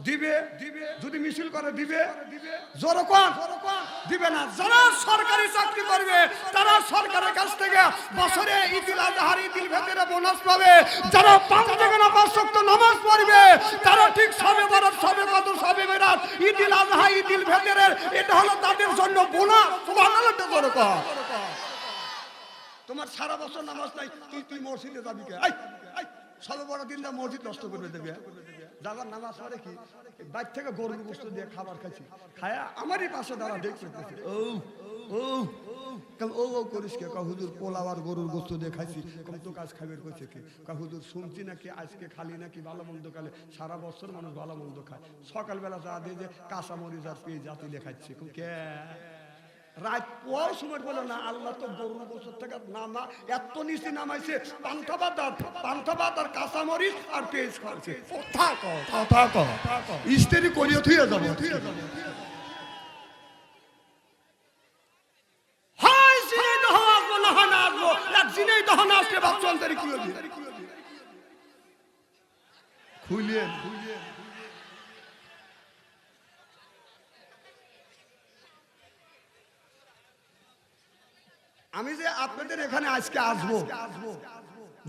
দিবে। যদি মিছিল করে দিবে, জোরকম দিবে না। যারা সরকারি চাকরি করবে তারা সরকারের কাছ থেকে বছরে ঈদুল আযহা, ঈদুল ফিতরে বোনাস পাবে। যারা 5 জায়গা না 5 ওয়াক্ত নামাজ পড়বে তারা ঠিক শবে বরাত, শবে কদর, শবে মিরাজ, ঈদুল আযহা, ঈদুল ফিতরের এটা হলো তাদের জন্য বোনাস। সুবহানাল্লাহ জোরকম। তোমার সারা বছর নামাজ নাই, তুই মসজিদে যাবি কে? শবে বরাত দিন যা মসজিদ নষ্ট করবে দেবে। যাবার নামাজ পড়ে কি বাইর থেকে গরুর গোশত দিয়ে খাবার খাইছি, খায়া আমারই পাশে দাঁড়া দেখছে, ও করিস কে? হুজুর পোলাও আর গরুর গোশত দিয়ে খাইছি। তো কাজ খাবের কইছে কি? হুজুর শুনছি নাকি আজকে খালি নাকি ভালো মন্দ খালে, সারা বছর মানুষ ভালো মন্দ খায়, সকালবেলা যা দিয়ে যে কাঁচা মরিচ আর পেঁয়াজ জাতি লেখাচ্ছে কে? রাত পোয়াও সময় বলে না, আল্লাহ তো গরুর গোশত থেকে নামা এত নিচে নামাইছে, পান্থা ভাত আর কাঁচামরিচ আর পেঁয়াজ খাওয়াছে। কথা কও স্ত্রী করিয়ে থুয়ে যাবো। আমি যে আপনাদের এখানে আজকে আসবো,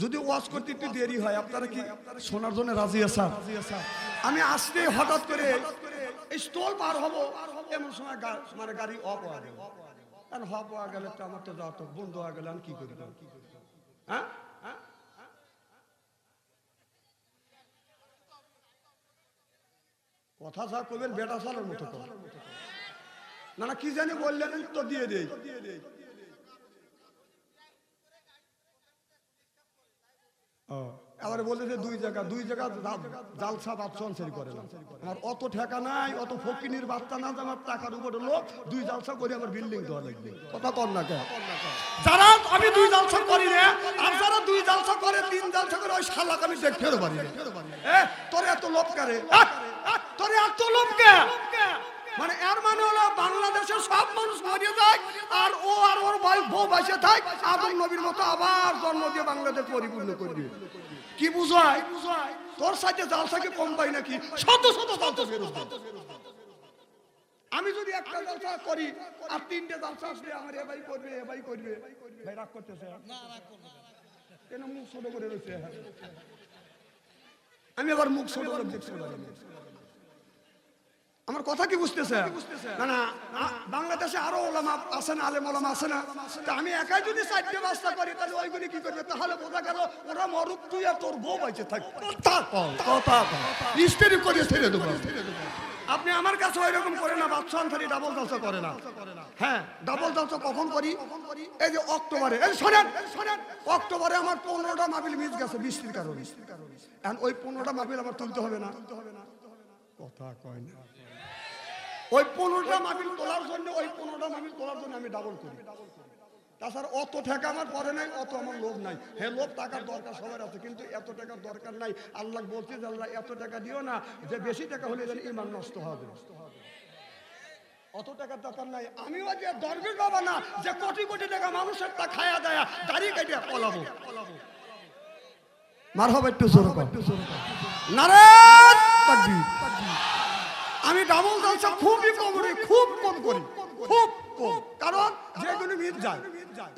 যদি ওয়াজ করতে একটু দেরি হয় আপনারা কি শোনার জন্য রাজি আছেন? আমি আসতে হঠাৎ করে স্টল পার হব, এমন সময় মানে গাড়ি অফ হয়ে গেল। কারণ অফ হয়ে গেলে তো আমার তো যাওয়া, বন্ধ হয়ে গেলে আমি কি করি? হ্যাঁ, কথা যা করবেন বেটা সালের মতো না, কি জানি বললেন, উত্তর দিয়ে দেই। আবার বলেছে 2 জায়গা জালসা বাদশাহী করে না। আমার অত ঠেকা নাই, অত ফকিনির বাচ্চা না যে আমার টাকার উপরে লোক 2 জালসা করে আমার বিল্ডিং দেওয়া লাগবে। কথা কর না কে? যারা আমি 2 জালসা করি না, আর যারা 2 জালসা করে, 3 জালসা করে, ওই শালাক আমি দেখতে পারি না। তোর এত লোভ করে, তোর আরে এত লোককে মানে এর মানে হলো বাংলাদেশের সব মানুষ মরে যায় আর ওর ভাই বউ বাসে থাক আদম নবীর মতো আবার জন্ম দিয়ে বাংলাদেশ পরিপূর্ণ করবে। কি বুঝায়? তোর সাথে জালসাকে কম পাই নাকি? শত শত জালসা ফেরত দে। আমি যদি একটা জালসা করি আর তিনটে জালসা আসলে আমার এ ভাই করবে ভাই রাগ করতেছে না? রাগ করবে না, কেন মুখ ছোট করে রয়েছে? আমি আবার মুখ ছোট করে দেখতে পারি না। আমার কথা কি বুঝতেছে? না না, বাংলাদেশে আরো ওলামা আছে না, আলেম ওলামা আছে না? তা আমি একাই যদি চারটে বাস্তা করি তাহলে ওইগুলি কি করবে? তাহলে বোঝা গেল ওরা মরুক, তুই আর তোর বউ বাইচে থাক। কথা স্ত্রী করে ছেড়ে দেবো। আপনি আমার কাছে ওই রকম করে না, বাদশা আনসারি ডাবল জালসা করে না। হ্যাঁ, ডাবল জালসা কখন করি? এই যে অক্টোবরে, এই শোনেন অক্টোবরে আমার 15টা মাহফিল মিস গেছে বৃষ্টির কারণে। এখন ওই 15টা মাহফিল আমার তুলতে হবে না? কথা কয় না। ওই 15টা মাহফিল তোলার জন্য আমি ডাবল করি। তাছাড়া অত টাকা আমার পরে নাই, অত আমার লোভ নাই। হ্যাঁ, লোভ টাকার দরকার সবার আছে, কিন্তু এত টাকার দরকার নাই। আল্লাহ বলছে যে আল্লাহ এত টাকা দিও না যে বেশি টাকা হলে যেন ঈমান নষ্ট হবে। অত টাকার দরকার নাই। আমিও যে দরবেশ বাবা না যে কোটি কোটি টাকা মানুষের তা খায়া দেয়া দাঁড়িয়ে কেটে পলাবো। মারহাবা একটু জোরে কর। নারে তাকবীর। আমি ডাবল জালসা খুবই কম করি, খুব কম করি, খুব কম। কারণ যেগুলো মিট যায়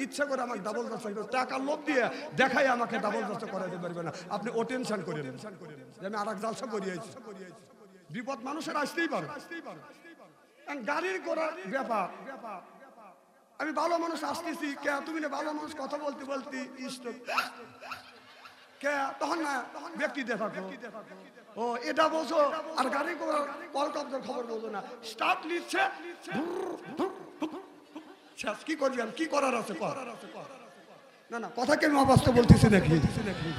ইচ্ছা করে আমাকে ডাবল জালসা টাকার লোভ দিয়ে দেখাই আমাকে ডাবল জালসা করাতে পারবে না। আপনি ও টেনশন করেন যে আমি আরেক জালসা করিয়েছি। বিপদ মানুষের আসতেই পারে, গাড়ির ঘোড়ার ব্যাপার। আমি ভালো মানুষ আসতেছি, কে তুমি না ভালো মানুষ কথা বলতে বলতে স্ট্রোক কে, তখন না ব্যক্তি দেখা ও এটা বলছো আর গাড়ি ঘোড়ার কলকাতার খবর বলছো না, স্টার্ট নিচ্ছে কি করবি? কি করার আছে? না না, কথা কি আমি অবাস্তব বলতেছি নাকি?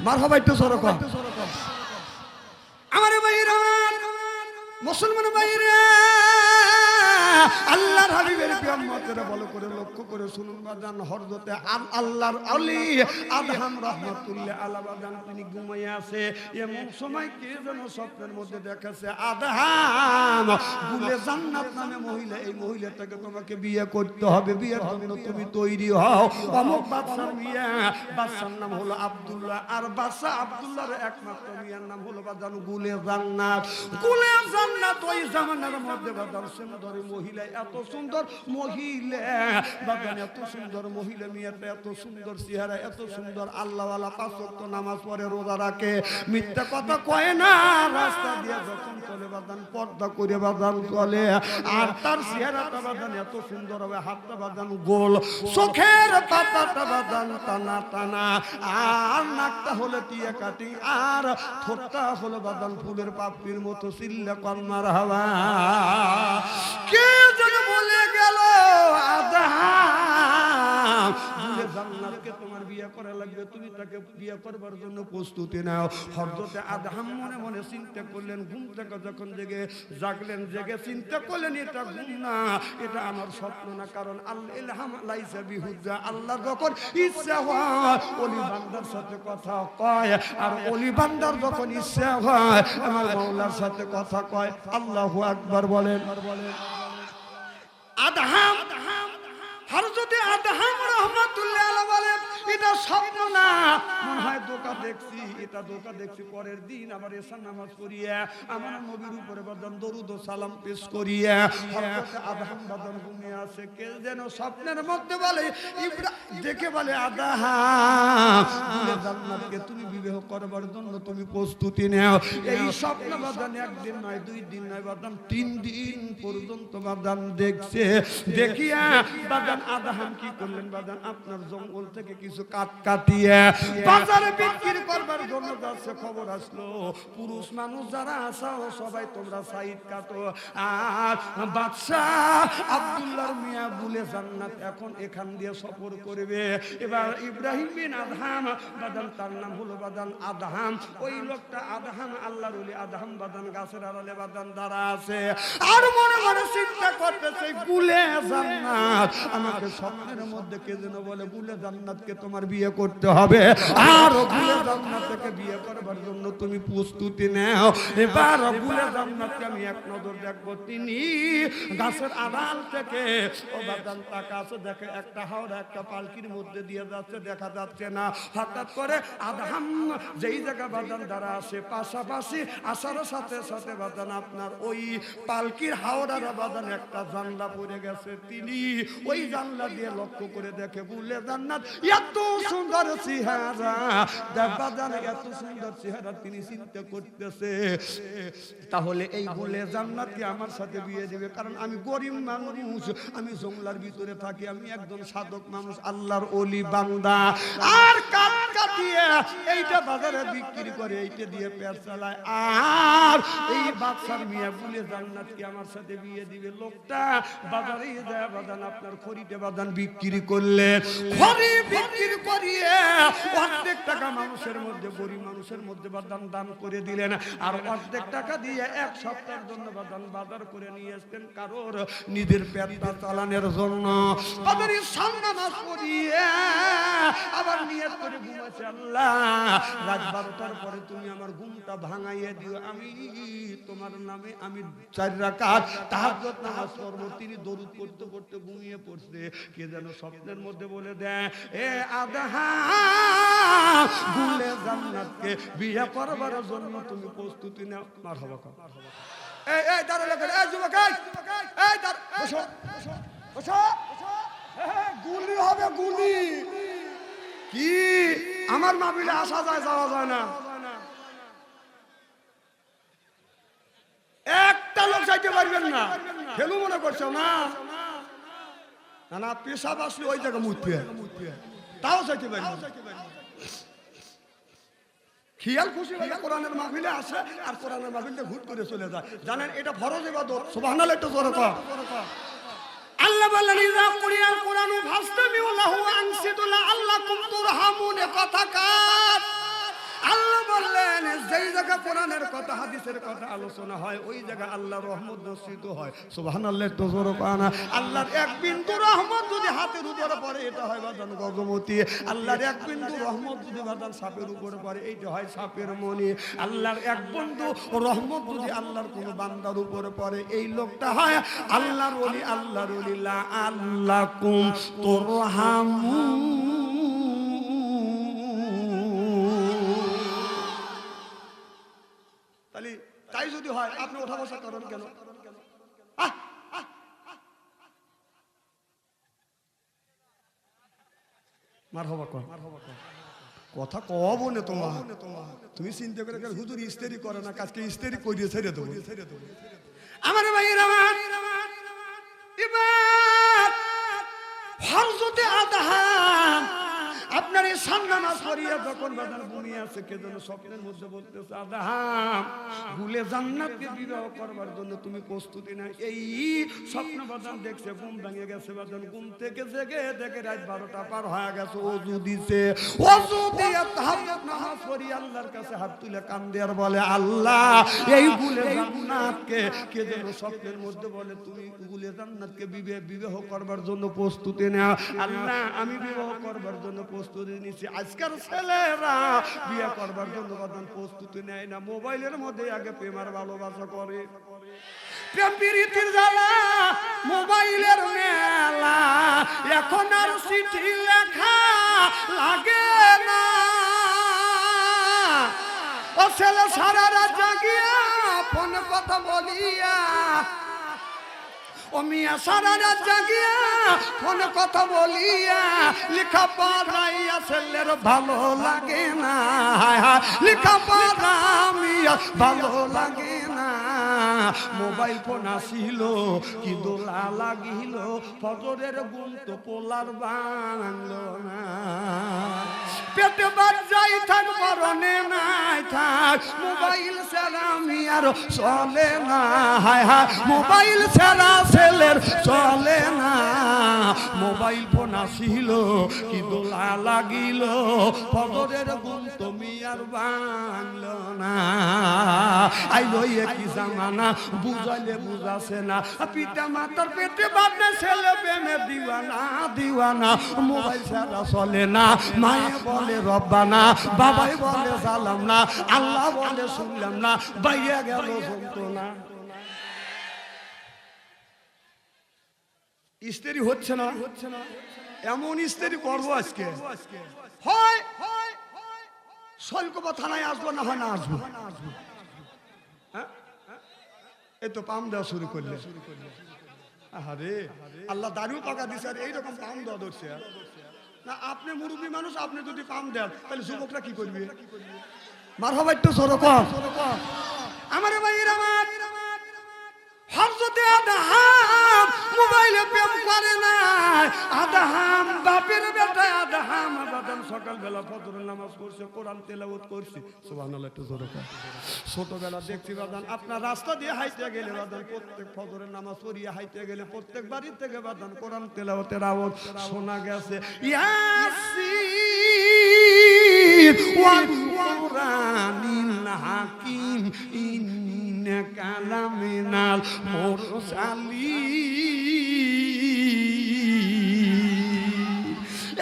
মারহাবা একটু জোরে কর। আমার ভাইরা, মুসলমান ভাইরা, আল্লাহর হাবিবের উম্মতেরা ভালো করে লক্ষ্য করে শুনুন বাজান। হযরতে আল্লাহর ওলি আদম রাহমাতুল্লাহ আলাইহি বাজান তিনি ঘুমিয়ে আছে। এমন সময় কে যেন স্বপ্নের মধ্যে দেখাছে, আদম গুলে জান্নাত নামে মহিলা, এই মহিলাটাকে তোমাকে বিয়ে করতে হবে, বিয়ের জন্য তুমি তৈরি হও। অমুক বাদশার মিয়া, বাদশার নাম হলো আব্দুল্লাহ, আর বাদশা আব্দুল্লাহর একমাত্র মিয়ার নাম হলো বাজান গুলে জান্নাত। গুলে জান্নাত ওই জামানার মধ্যে বাজান সুন্দরী মহিলা, এত সুন্দর মহিলা বাগান, এত সুন্দর মহিলা, মেয়েটা এত সুন্দর চেহারা, এত সুন্দর আল্লাহওয়ালা, 5 ওয়াক্ত নামাজ পড়ে, রোজা রাখে, মিথ্যা কথা কয় না, রাস্তা দিয়ে যখন চলে বাগান পর্দা করে বাগান চলে। আর তার চেহারাটা বাগান এত সুন্দর হবে, হাতটা বাগান গোল, চোখের পাতাটা বাগান টানা টানা, আর নাকটা হলো টিয়া কাটি, আর ঠোঁটটা হলো বাগান ফুলের পাপড়ির মতো। চিল্লা কন্মার হাওয়া কে যেন বলে গেল, আদম গুলে জান্নাতকে তোমার বিয়ে করা লাগবে, তুমি তাকে বিয়ে করবার জন্য প্রস্তুতি নাও। হযরতে আদম মনে মনে চিন্তা করলেন, ঘুম থেকে যখন জাগলেন, জেগে চিন্তা করলেন এটা ঘুম না, এটা আমার স্বপ্ন না। কারণ আল্লাহ ইলহাম লাইসা বিহুজ্জা, আল্লাহ যখন ইচ্ছা হয় ওলি বান্দার সাথে কথা কয়, আর ওলি বান্দার যখন ইচ্ছা হয় আমার মাওলার সাথে কথা কয়। আল্লাহু আকবার বলেন। আদম, হযরতে আদম রাহমাতুল্লাহ আলাইহি বলেন এটা স্বপ্ন না, মনে হয় ধোঁকা দেখছি, এটা ধোঁকা দেখছি। পরের দিন আবার এশার নামাজ পড়িয়া আমার নবীর উপরে বাদান দরুদ ও সালাম পেশ করিয়া হযরতে আদম বাদান ঘুমিয়ে আছে। কে যেন স্বপ্নের মধ্যে বলে, দেখে বলে, আদম জান্নাতকে তুমি বিবাহ করবার জন্য তুমি প্রস্তুতি নাও। এই স্বপ্ন বাদান একদিন নয়, 2 দিন নয় বাদান 3 দিন পর্যন্ত বাদান দেখছে। দেখিয়া বাদান আদম কি করলেন বাদান, আপনার জঙ্গল থেকে কিছু কাঠ কাটিয়ে বাজারে বিক্রি করবার জন্য যাচ্ছে। খবর আসলো পুরুষ মানুষ যারা আসাও সবাই তোমরা সাইড কাটো। আর বাদশাহ আব্দুল্লাহর মিয়া গুলে জান্নাত এখন এখান দিয়ে সফর করবে। এবার ইব্রাহিম বিন আদহাম বাদান, তার নাম হলো বাদান আদহাম। ওই লোকটা আদহাম আল্লাহর ওলি আদহাম বাদান গাছের আড়ালে বাদান দাঁড়া আছে, আর মনে মনে চিন্তা করতেছে গুলে জান্নাত। আমাকে স্বপ্নের মধ্যে কে যেন বলে গুলে জান্নাতকে তোমার তোমার বিয়ে করতে হবে। আর গুলে জান্নাত থেকে বিয়ে করবার জন্য তুমি প্রস্তুতি নাও। এবার গুলে জান্নাতকে আমি এক নজর দেখবো। তিনি গাছের আড়াল থেকে ও বাদান তাকাছে, দেখে একটা হাওড়া একটা পালকির মধ্যে দিয়ে যাচ্ছে, দেখা যাচ্ছে না। হঠাৎ করে আদহাম যেই জায়গা বাদান দ্বারা আসে পাশাপাশি আসার সাথে সাথে বাদান আপনার ওই পালকির হাওড়ার বাদান একটা জানলা পড়ে গেছে। তিনি ওই জানলা দিয়ে লক্ষ্য করে দেখে গুলে জান্নাত এত সুন্দর চেহারা, বাদান এত সুন্দর চেহারা। তিনি চিন্তা করতেছে তাহলে এই গুলে জান্নাতকে আমার সাথে বিয়ে দিবে, কারণ আমি গরিব মানুষ, আমি জঙ্গলার ভিতরে থাকি, আমি একজন সাধক মানুষ, আল্লাহর ওলি বান্দা। আর কাট কাটিয়ে এইটা বাজারে বিক্রি করে এইটা দিয়ে পেট চালায়, আর এই বাদশার মিয়া গুলে জান্নাতকে আমার সাথে বিয়ে দিবে। লোকটা বাজারে যায় বাদান আপনার খড়িতে বাদান বিক্রি করলে, খড়ি বিক্রি করিয়ে অর্ধেক টাকা মানুষের মধ্যে, গরিব মানুষের মধ্যে বাদান দান করে দিলেন, আর অর্ধেক টাকা দিয়ে এক সপ্তাহের জন্য বাদান বাজার করে নিয়ে আসতেন কারোর নিজের পেটটা চালানোর জন্য। বাজারে নামাজ পড়িয়ে আবার নিয়ত করে ঘুমাচ্ছে, আল্লাহ রাত 12টার পরে তুমি আমার ঘুমটা ভাঙাইয়ে দিও, আমি তোমার নামে আমি 4 রাকাত তাহাজ্জুদ নামাজ পড়ব। তিনি দরুদ পড়তে পড়তে ঘুমিয়ে পড়ছে। কে যেন স্বপ্নের মধ্যে বলে দেয়, এ আদহাম গুলে জান্নাতকে বিয়ে করবার জন্য তুমি প্রস্তুতি নাও। মারহাবা কর। এই এই দাঁড়ালে, এই যুবক, এই দাঁড়া, বসো বসো। গুলি হবে গুলি। কি আমার মাহফিলে আসা যায় যাওয়া যায় না? একটা লোক যাইতে পারবেন না, ফেলু মনে করছো না? না পেশাব আসলে ওই জায়গা মুতবে, তাও যাইতে পারবেন। খেয়াল খুশি হলে কোরআনের মাহফিলে আসে আর কোরআনের মাহফিলে ঘুর করে চলে যায়। জানেন এটা ফরজ ইবাদত। সুবহানাল্লাহ, একটু জোরে কর। আল্লাহ বললেন ইযা কুরিয়াল কুরআনু ফাসতামিউ লাহু আনসিতু লাআল্লাকুম তুরহামুন। কথা কার? আল্লাহ বললেন যেই জায়গা কোরআনের কথা হাদিসের কথা আলোচনা হয় ওই জায়গা আল্লাহর রহমত বর্ষিত হয়। সুবহানাল্লাহ, একটু জোরে কর না। আল্লাহর এক বিন্দু রহমত যদি হাতের উপরে পড়ে এটা হয় বাদান গজমতি। আল্লাহর এক বিন্দু রহমত যদি বাদান সাপের উপরে পড়ে এইটা হয় সাপের মনি। আল্লাহর এক বিন্দু রহমত যদি আল্লাহর কোন বান্দার উপরে পড়ে এই লোকটা হয় আল্লাহর ওলি। আল্লাহর ওলি লা আল্লাকুম তুরহামুন। তাই যদি হয় আপনি ওঠা বসা করেন কেন? মারহাবা কর। কথা কব না তোমার, তুমি চিন্তা করে হুজুর ইস্তেরি করে না, কাজকে ইস্তেরি করিয়ে ছেড়ে দেবো। আমার ভাইয়ের আমার এবার হযরতে আদহাম আপনার এই নামাজ পড়িয়া যখন বাজার ঘুমিয়ে আছে, কে যেন স্বপ্নের মধ্যে বলতেছে, আদহাম গুলে জান্নাতকে বিবাহ করবার জন্য তুমি প্রস্তুতি নাও। এই স্বপ্ন বাজান দেখছে, ঘুম ভেঙে গেছে বাজান, ঘুম থেকে জেগে দেখে রাত 12টা পার হয়ে গেছে। ওযু দিছে, ওযু দিয়ে তাহাজ্জুদ নামাজ পড়ি আল্লাহর কাছে হাত তুলে কান্দে আর বলে, আল্লাহ এই গুলে জান্নাতকে, কে যেন স্বপ্নের মধ্যে বলে তুমি গুলে জান্নাতকে বিবাহ করবার জন্য প্রস্তুতি নাও। আল্লাহ আমি বিবাহ করবার জন্য প্রস্তুতি নিচ্ছি। আজকাল ছেলেরা বিয়ে করবার জন্য প্রস্তুতি নেয় না, মোবাইলের মধ্যে আগে প্রেমার ভালোবাসা করে, প্রেম প্রীতির জ্বালা, মোবাইলের মেলা। এখন আর চিঠি লেখা লাগে না, ও ছেলে সারা রাত জাগিয়া ফোন কথা বলিয়া, ও মিয়া সারা রাত জাগিয়া ফোন কথা বলিয়া লেখা পড়াইয়া ছেলের ভালো লাগে না, লেখা পড়া মিয়া ভালো লাগে না। মোবাইল ফোন আসিল কি দোলা লাগিল, ফজরের ঘুম তো পোলার বাংলো না। পেটে বাজাই থাক মরণে নাই থাক মোবাইল ছাড়া আমি আর চলে না হায় হায় মোবাইল ছাড়া ছেলের চলে না মোবাইল ফোন আসিল কি দোলা লাগিল ফজরের ঘুম তুমি আর ভাঙল না আইলো কি জামানা বুঝাইলে বুঝাছে না পিতা মাতার পেটে বাঁধে ছেলে প্রেমে দিওয়ানা দিওয়ানা মোবাইল ছাড়া চলে না মায়ে বলে রব্বানা বাবাই বলে জালাম না আল্লাহ বলে শুনলাম না বাইয়া গেল যন্ত্রণা স্ত্রী হচ্ছে না এমন স্ত্রী করবো আজকে হয় শৈলকুপা থানায় আসবো না হয় না আসবো এই তো পাম দেওয়া শুরু করলে আরে আল্লাহ দারু পাকা দিছে আর এইরকম পাম দেওয়া ধরছে না আপনি মুরব্বী মানুষ আপনি যদি পাম দেন তাহলে যুবকরা কি করবে মারহাবা একটু সরো কম আমার ভাইয়ের আমার হযরতে আদম মোবাইলে প্রেম করে না আদম বাপের বেটা আদম আদম সকালবেলা ফজরের নামাজ পড়ছে কোরআন তেলাওয়াত করছে সুবহানাল্লাহ একটু জোরে কর ছোটবেলা দেখছি বাদান আপনার রাস্তা দিয়ে হাইতে গেলে বাদান প্রত্যেক ফজরের নামাজ পড়িয়ে হাইতে গেলে প্রত্যেক বাড়ি থেকে বাদান কোরআন তেলাওয়াতের আওয়াজ শোনা গেছে ইয়াসিন ওয়াল কুরআনিল হাকিম কালামিনাল মুরসালিন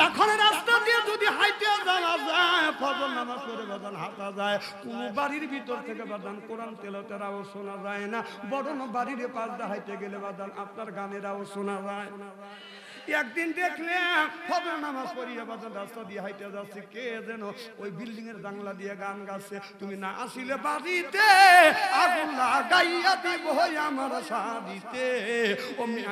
এখন রাস্তা দিয়ে যদি হাইতে যাওয়া যায় ফজর নামাজ পড়ে বাদান হাঁটা যায় কোন বাড়ির ভিতর থেকে বাদান কোরআন তেলাওয়াতের আওয়াজ শোনা যায় না বড় বাড়ির পাশ দিয়ে হাইতে গেলে বাদান আপনার গানের আওয়াজ শোনা যায় একদিন দেখলাম ফজর নামাজ পড়িয়ে বাজার রাস্তা দিয়ে হাইতে যাচ্ছে কে যেন ওই বিল্ডিং এর জানলা দিয়ে গান গাচ্ছে তুমি না আসিলে বাড়িতে আগুন লাগাইয়া দিব আমার শাড়িতে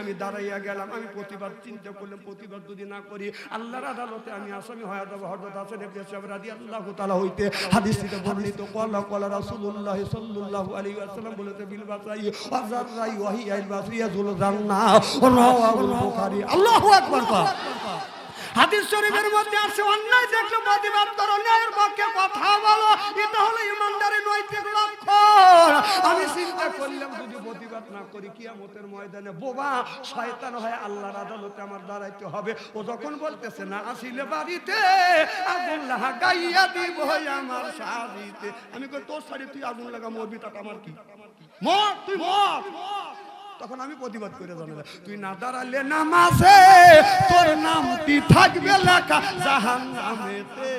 আমি দাঁড়াইয়া গেলাম আমি প্রতিবাদ চিন্তা করলাম প্রতিবাদ যদি না করি আল্লাহর আদালতে আমি আসামি হয়ে যাবো হযরত হাসান ইবনে সাহেব রাদিয়াল্লাহু তাআলা হইতে হাদিস থেকে বর্ণিত ক্বালা ক্বালা রাসূলুল্লাহ সাল্লাল্লাহু আলাইহি ওয়াসাল্লাম বলেছে বিল বাসাই ওয়াজারাই ওয়াহি আল বাসিয়া জুল জান্নাহ রাওয়াহুল বুখারী আল্লাহু আকবার হাদিস শরীফের মধ্যে আছে অন্যায় দেখলে প্রতিবাদ করো ন্যায়ের পক্ষে কথা বলো এটা হলো ইমানদারের নৈতিক লক্ষণ আমি চিন্তা করলাম যদি প্রতিবাদ না করি কিয়ামতের ময়দানে বোবা শয়তান হয়ে আল্লাহর আদালতে আমার দাঁড়াইতে হবে ও যখন বলতেছে না আসিলে বাড়িতে আগুন লাগাইয়া দিব আমার শাড়িতে আমি কই তোর শাড়ি তুই আগুন লাগা মরবি তা আমার কি মর তুই মর তখন আমি প্রতিবাদ করে জানালাম তুই না দাঁড়ালে নামাজে তোর নামটি থাকবে লেখা জাহান্নামেতে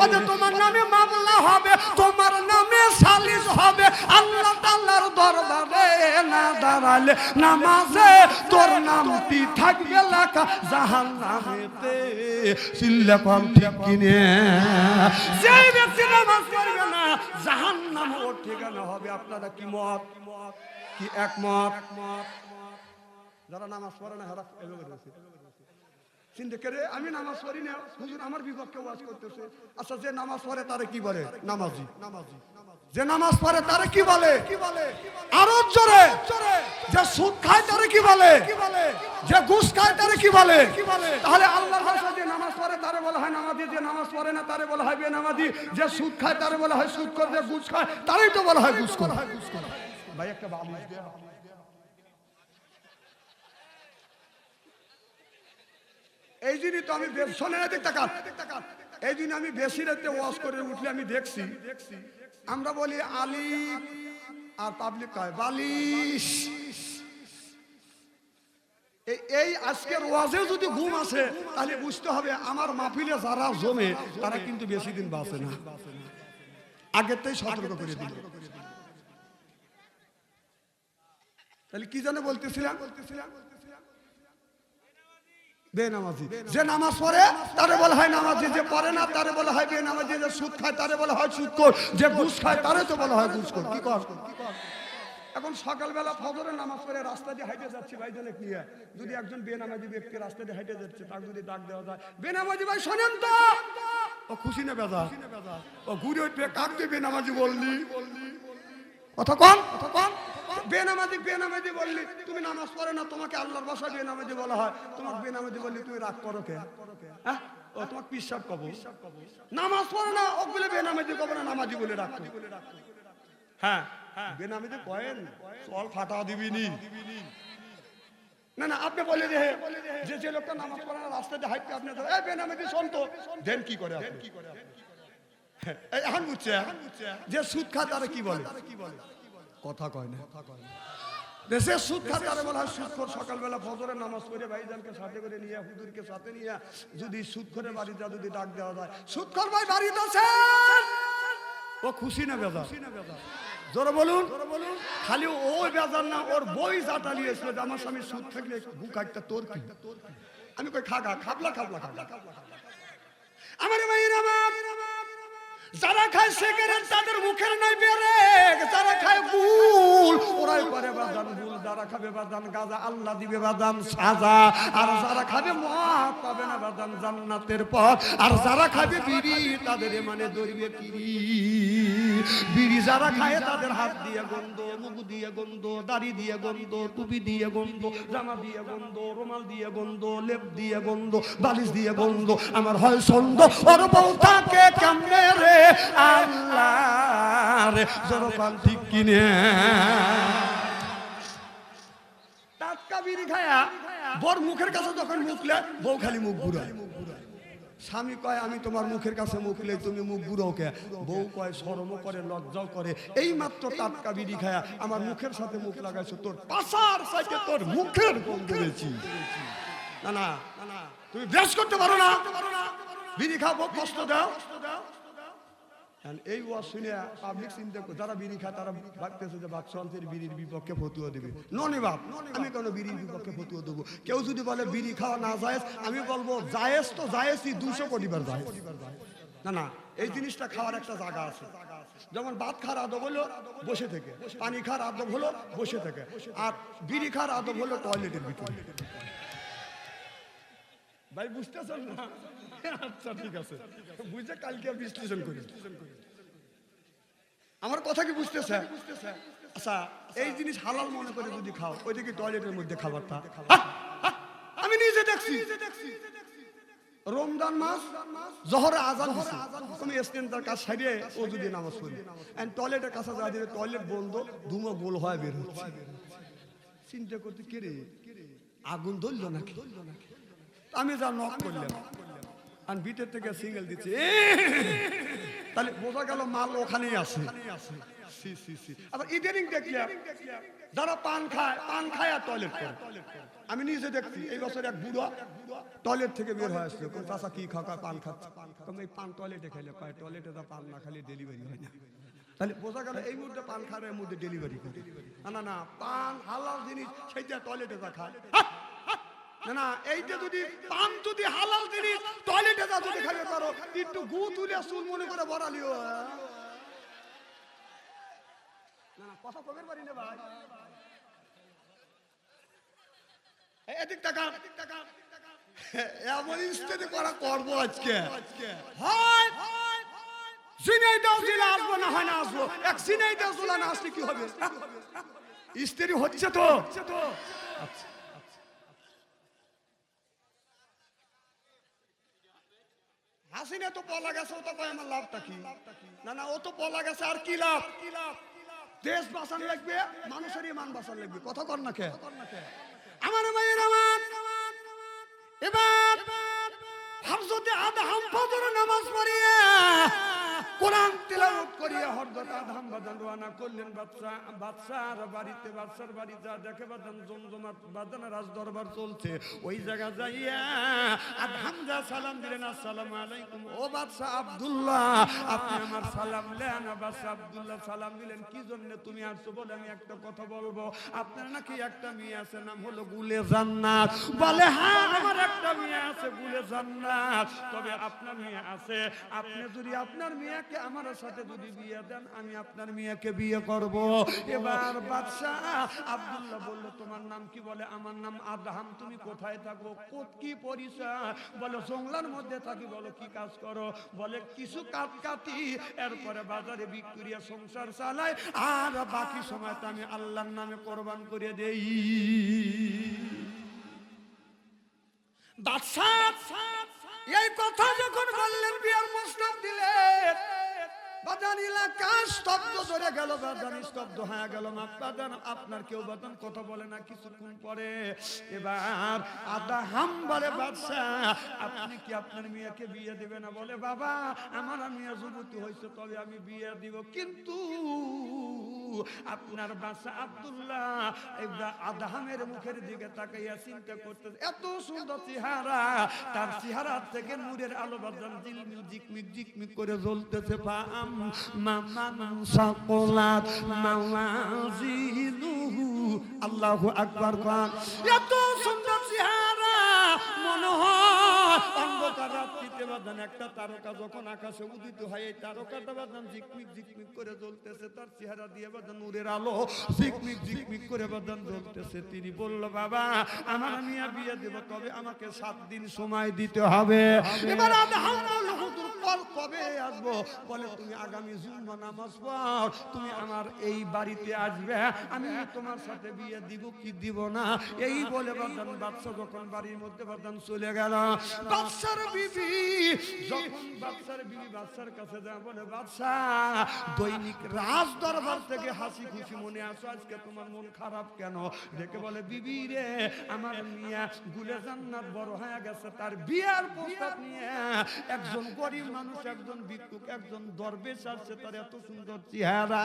ওরে তোমার নামে মামলা হবে তোমার নামে সালিশ হবে আল্লাহ তাআলার দরবারে না দাঁড়ালে নামাজে তোর নামটি থাকবে লেখা জাহান্নামেতে চিল্লা কোন ঠিক কিনে যেই ব্যক্তি নামাজ পড়বে না জাহান্নাম ওর ঠিকানা হবে আপনারা কি মত কি একমত যারা নামাজ পড়ে না হারা চিন্তা করে আমি নামাজ পড়ি না হুজুর আমার বিপক্ষে ওয়াজ করতেছে আচ্ছা যে নামাজ পড়ে তারে কি বলে নামাজি যে নামাজ পড়ে তারে কি বলে আরো জোরে যে সুদ খায় তারে কি বলে যে ঘুষ খায় তারে কি বলে তাহলে আল্লাহর ভাষায় যে নামাজ পড়ে তারে বলা হয় নামাজি যে নামাজ পড়ে না তারে বলা হয় বেনামাজি যে সুদ খায় তারে বলা হয় সুদখোর যে ঘুষ খায় তারই তো বলা হয় ঘুষখোর ভাই একটা বালিশ দে এই জন্যই তো আমি শোনে না এই জন্য আমি বেশি রাতে ওয়াজ করে উঠলে আমি দেখছি আমরা বলি আলী আর পাবলিক কয় বালিশ এই আজকের ওয়াজে যদি ঘুম আসে তাহলে বুঝতে হবে আমার মাহফিলে যারা জমে তারা কিন্তু বেশি দিন বাঁচে না আগের থেকে সতর্ক করে দিল তাহলে কি জানে বলতেছিলাম বেনামাজি যে নামাজ পড়ে তারে বলা হয় নামাজি যে পড়ে না তারে বলা হয় বেনামাজি যে সুদ খায় তারে বলা হয় সুদখোর যে ঘুষ খায় তারে তো বলা হয় ঘুষখোর কি কর এখন সকালবেলা ফজরের নামাজ পড়ে রাস্তা দিয়ে হাইটে যাচ্ছি ভাইজনে নিয়ে যদি একজন বেনামাজি ব্যক্তি রাস্তা দিয়ে হাইটে যাচ্ছে তাকে যদি ডাক দেওয়া যায় বেনামাজি ভাই শোনেন তো ও খুশি না বেজা ও ঘুরে উঠবে কাক তুই বেনামাজি বললি কথা কন বেনামাজি বললি তুমি নামাজ পড়ে না তোমাকে আল্লাহর ভাষায় বেনামাজি বলা হয় তোমাকে বেনামাজি বললি তুমি রাগ করো কে ও ও তোমাকে পিসাব কব, নামাজ পড়ে না ওগুলো বেনামাজি কবে না, নামাজি বলে রাখতো। হ্যাঁ বেনামাজি কয়েন চল ফাটা দিবিনি। না না আপনি বলে যে লোকটা নামাজ পড়ে না রাস্তাতে হাঁটতে, আপনি বেনামাজি সন্ত দেন কি করে, এখন বুঝছে যে সুদ খা তারা কি বলে, কথা কয় না। দেশে সুদ খা তারা বলা হয় সুদ করে, সকালবেলা ফজরের নামাজ পড়ে ভাইজানকে সাথে করে নিয়ে হুজুরকে সাথে নিয়ে যদি সুদ করে বাড়িতে যদি ডাক দেওয়া যায়, সুদ কর ভাই বাড়িতে আছেন, ও খুশি না বেজার? জোরে বলুন। খালি ওই বেজার না, ওর বই জাটা নিয়েছিল যে আমার স্বামী সুদ থাকলে বুক একটা তোর কি, আমি কই খাগা খাবলা খাবলা খাবলা। আমার ভাইয়ের আমার যারা খায় সিগারেট তাদের মুখের নাই বেরে, যারা খায় গুল ওরাই করে বাদান গুল, যারা খাবে বাদান গাজা আল্লাহ দিবে বাদান সাজা, আর যারা খাবে মদ পাবে না বাদান জান্নাতের পথ, আর যারা খাবে বিড়ি তাদের মানে দরিবে কিরি। বিড়ি যারা খায় তাদের হাত দিয়ে গন্ধ, মুখ দিয়ে গন্ধ, দাড়ি দিয়ে গন্ধ, টুপি দিয়ে গন্ধ, জামা দিয়ে গন্ধ, রুমাল দিয়ে গন্ধ, লেপ দিয়ে গন্ধ, বালিশ দিয়ে গন্ধ। আমার হয় সন্দ ওর বউ থাকে কেমনে রে আল্লাহ রে, জোরপান ঠিক কিনে টাটকা বিড়ি খায়া বর মুখের কাছে যখন মুখলে বউ খালি মুখ ঘুরায়। স্বামী কয় আমি তোমার মুখের কাছে মুখলে তুমি মুখ ঘুরাও কে? বউ কয় শরমও করে লজ্জাও করে, এই মাত্র টাটকা বিড়ি খায়া আমার মুখের সাথে মুখ লাগাইছো, তোর পাশার সাইতে তোর মুখের গন্ধ বেশি। না না তুমি বেশ করতে পারো না, বিড়ি খাবো কষ্ট দাও। এই ওয়াজ শুনে পাবলিক চিন্তা করে যারা বিড়ি খায় তারা ভাবতেছে যে বাদশাহের বিড়ির বিপক্ষে ফতুয়া দেবে। ননি বাপ, আমি কেন বিড়ির বিপক্ষে ফতুয়া দেবো? কেউ যদি বলে বিড়ি খাওয়া না জায়েজ, আমি বলবো জায়েজ তো জায়েজই 200 কোটি বার জায়েজ। না না এই জিনিসটা খাওয়ার একটা জায়গা আছে। যেমন ভাত খাওয়ার আদব হলো বসে থেকে, পানি খাওয়ার আদব হলো বসে থেকে, আর বিড়ি খাওয়ার আদব হলো টয়লেটের ভিতরে। ভাই বুঝতেছেন না? আচ্ছা ঠিক আছে, বুঝে কালকে বিশ্লেষণ করি। আমার কথা কি বুঝতেছে? আচ্ছা এই জিনিস হালাল মনে করে যদি খাও, ওইটা কি টয়লেটের মধ্যে খাবারটা? আমি নিজে দেখছি রমজান মাস জোহরে আজান দিছে, তুমি স্ট্যান্ডার কাজ সারিয়ে ও যদি নামাজ পড়ি, এন্ড টয়লেটের কাছে যা দিবে টয়লেট বন্ধ, ধুমো গোল হয় বের হচ্ছে। চিন্তা করতে কে রে আগুন ধরল নাকি? আমি যা নক করলাম আর ভিতর থেকে সিঙ্গেল দিচ্ছে, তাহলে বোঝা গেল মাল ওখানেই আছে। আবার ইদানিং দেখলাম যারা পান খায় আর টয়লেট করে। আমি নিজে দেখছি এই বছর এক বুড়া টয়লেট থেকে বের হয়ে আসলো, চাচা কি খাওয়া? পান খাচ্ছে। এই পান টয়লেটে খাইলে পায়, টয়লেটে তো পান না খালি ডেলিভারি হয় না। তাহলে বোঝা গেল এই মুহূর্তে পান খাওয়ার মধ্যে ডেলিভারি করে। না না পান হালাল জিনিস, সেইটা টয়লেটে যা খায়। না না এইটা যদি পান যদি হালাল জিনিস টয়লেটে যা যদি খাইতে পারো, একটু গু তুলে চুল মনে করে বড়ালিও। না না কথা কবের পারি না ভাই, এদিক টাকা এমন স্টেজে করা করবো আজকে। হয় সিনাইটাও দিলে আসবো, না হয় না আসবো। এক সিনাইটাও তোলা না আসলে কি হবে? স্ত্রী হচ্ছে তো। আচ্ছা হাসিনা তো পলা গেছে, ও তো কয় আমার লাভটা কি? না না ও তো পলা গেছে, আর কি লাভ? দেশ বাঁচান লাগবে, মানুষের ইমান বাঁচান লাগবে। কথা কর না কে? আমার মায়ের আমার এবার হাফজতে আদহাম ফজর নামাজ পড়িয়া কোরআন তেলাওয়াত করিয়া হযরত আদহাম বাজান রওনা করলেন বাদশার বাড়িতে। বাদশার বাড়ি যা দেখে বাজান জমজমাট বাজান রাজ দরবার চলছে। ওই জায়গা যাইয়া আদহাম যা সালাম দিলেন, আসসালামু আলাইকুম। ও বাদশা আব্দুল্লাহ আপনি আমার সালাম নেন। বাদশা আব্দুল্লাহ সালাম দিলেন, কি জন্য তুমি আসছো? বলে আমি একটা কথা বলবো। আপনার নাকি একটা মেয়ে আছে, নাম হলো গুলে জান্নাত। বলে হ্যাঁ আমার একটা মেয়ে আছে গুলে জান্নাত। তবে আপনার মেয়ে আছে, আপনি যদি আপনার মেয়েকে আমার সাথে যদি বিয়ে দেন, আমি আপনার মেয়েকে বিয়ে করব। এবার বাদশা আব্দুল্লাহ বলল, তোমার নাম কি? বলে আমার নাম আদহাম। তুমি কোথায় থাকো? কি পরিচয়? বলে জঙ্গলার মধ্যে থাকি। বলো কি কাজ করো? বলে কিছু কাঠ কাটি, এরপরে বাজারে বিক্রি সংসার চালাই, আর বাকি সময়টা আমি আল্লাহর নামে কোরবান করে দেই। বাদশা এই কথা যখন বললেন বিয়ার প্রস্তাব দিলেন, বাদান এলাকা স্তব্ধ ধরে গেল, বাদান স্তব্ধ হয়ে গেল। বাদান আপনার কেউ বাদান কথা বলে না। কিছুক্ষণ পরে এবার আদা হাম্বারে বাদশাহ, আপনি কি আপনার মেয়েকে বিয়ে দেবে না? বলে বাবা আমার মেয়ে যুবতী হয়েছে, তবে আমি বিয়ে দিব, কিন্তু আপনার বাদশাহ আব্দুল্লাহ আদহামের মুখের দিকে তাকাইয়া চিন্তা করতেছে, এত সুন্দর চেহারা, তার চেহারা থেকে নূরের আলো বাদান ঝিলমিল ঝিকমিক ঝিকমিক করে জ্বলতেছে। আল্লাহু আকবার। এত সুন্দর চেহারা, মনে হয় অন্ধকার রাত্রিতে বাদান একটা তারকা যখন আকাশে উদিত হয়, এই তারকাটা বাদান ঝিকমিক ঝিকমিক করে জ্বলতেছে, তার চেহারা দিয়ে বাদান নূরের আলো ঝিকমিক ঝিকমিক করে বাদান জ্বলতেছে। তিনি বলল বাবা আমার মিয়া বিয়ে দেব, তবে আমাকে 7 দিন সময় দিতে হবে। এবার কবে আসবো? বলে তুমি আগামী জুম্মা নামাজ পর তুমি আমার এই বাড়িতে আসবে, আমি তোমার সাথে বিয়ে দিব কি দিব না। এই বলে বাদান বাদশা যখন বাড়ির মধ্যে বাদান চলে গেল, বাদশার বিবি যখন বাদশার বিবি বাদশার কাছে যায়, বলে বাদশা দৈনিক রাজ দরবার থেকে হাসি খুশি মনে আসো, আজকে তোমার মন খারাপ কেন? দেখে বলে বিবি রে, আমার মিয়া গুলে জান্নাত বড় হয়ে গেছে, তার বিয়ার প্রস্তাব নিয়ে একজন গরিব মানুষ, একজন ভিক্ষুক, একজন দরবেশ আসছে, তার এত সুন্দর চেহারা।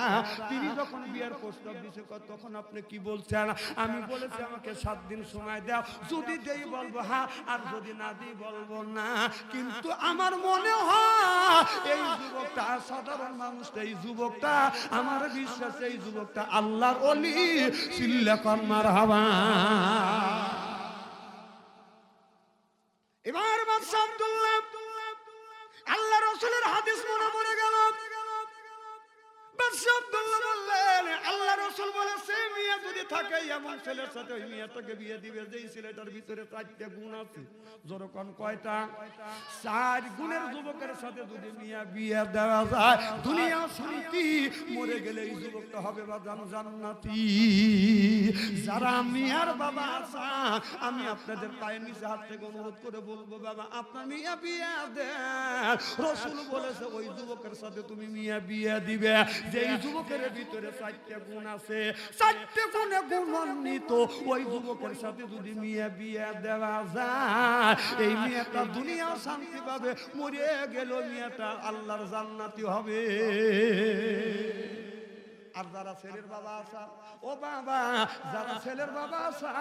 তিনি যখন বিয়ার প্রস্তাব দিছে, তখন আপনি কি বলছেন? আমি বলেছি আমাকে 7 দিন সময় দাও, যদি দেই বলবো হ্যাঁ, আর যদি না দিই বলবো না। কিন্তু আমার মনে হয় এই যুবকটা সাধারণ মানুষ, এই যুবকটা আমার বিশ্বাস, এই যুবকটা আল্লাহর ওলি। সিল্লাকান মারহাবা। এবার বাদশা আব্দুল্লাহ আল্লাহ রাসূলের হাদিস মনে পড়ে গেল। বাদশা আব্দুল্লাহ বললেন আল্লাহ রাসূল বলেছে মেয়ে যদি থাকে এমন ছেলের সাথে ওই মেয়েটাকে বিয়ে দিবে যেই ছেলেটার ভিতরে 4টা গুণ আছে। যেরকম কয়টা? 4 গুণের যুবকের সাথে যদি মেয়ে বিয়ে দেওয়া যায়, দুনিয়া শান্তি, মরে গেলে এই যুবকটা হবে বাজান জান্নাতি। যারা মেয়ের বাবা আছেন, আমি আপনাদের পায়ের নিচে হাত থেকে অনুরোধ করে বলবো বাবা আপনার মেয়ে বিয়ে দেন। রাসূল বলেছে ওই যুবকের সাথে তুমি মেয়ে বিয়ে দিবে যেই যুবকের ভিতরে 4টা গুণ আছে, 4টা গুণে গুণান্বিত ওই যুবকের সাথে যদি মেয়ে বিয়ে দেওয়া যায়, এই মেয়েটা দুনিয়া শান্তি পাবে, মরে গেল মেয়েটা আল্লাহর জান্নাতি হবে। আর যারা ছেলের বাবা আসা, ও বাবা যারা ছেলের বাবা আসা,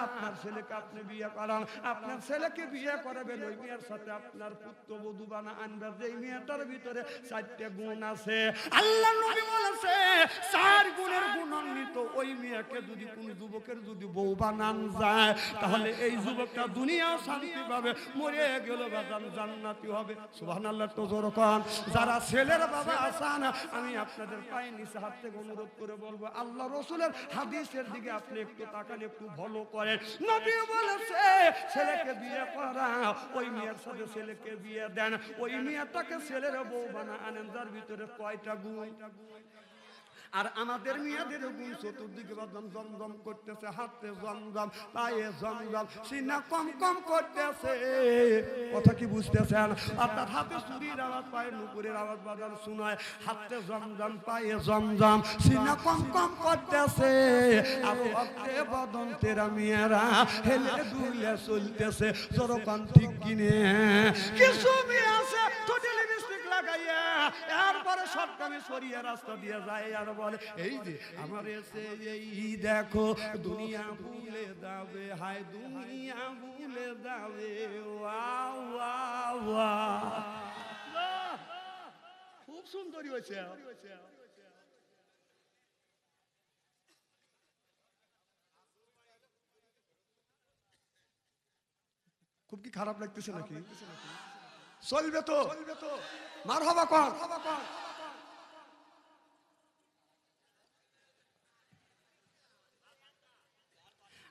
আপনার ছেলেকে আপনি বিয়ে করান, আপনার ছেলেকে বিয়ে করাবেন, ওই মেয়ের সাথে আপনার পুত্রবধূ বানা আনবেন যেই মেয়েটার ভিতরে 4টা গুণ আছে। আল্লাহ নবী বলেছে 4 গুণের গুণান্বিত ওই মেয়েকে যদি কোন যুবকের যদি বউ বানান যায়, তাহলে এই যুবকটা দুনিয়া শান্তি পাবে, মরে গেল বাজান জান্নাতি হবে। সুবহানাল্লাহ। তো জোরকান যারা ছেলের বাবা আছেন, আমি আপনাদের পায়ে নিচে হাত থেকে অনুরোধ করে বলবো আল্লাহ রাসূলের হাদিসের দিকে আপনি একটু তাকান, একটু ভালো করেন। নবী বলেছে ছেলেকে বিয়ে করা, ওই মেয়ের সাথে ছেলেকে বিয়ে দেন, ওই মেয়েটাকে ছেলের বউ বানা আনেন যার ভিতরে কয়টা গুণ। আর আমাদের মেয়েদের গুণ চতুর্দিকে বাদাম জমজম করতেছে, হাতে জমজম, পায়ে জমজম, সিনা কম কম করতেছে। কথা কি বুঝতেছেন? অর্থাৎ হাতে চুরির আওয়াজ, পায়ে নুপুরের আওয়াজ বাদাম শোনায়, হাতে জমজম, পায়ে জমজম, সিনা কম কম করতেছে। আর হাতে বদন তেরা মেয়েরা হেলে দুলে চলতেছে। জোরকান ঠিক কিনে কিছু মেয়ে আছে টোটালি মিস্টেক লাগাইয়া এরপরে সবকামে সরিয়ে রাস্তা দিয়ে যায়, আর বলে এই যে আমার এসে এই দেখো দুনিয়া ভুলে যাবে, হায় দুনিয়া ভুলে যাবে। ওয়াও ওয়াও ওয়াও, খুব সুন্দরী হয়েছে। খুব কি খারাপ লাগতেছে নাকি? চলবে তো, মারহাবা কর।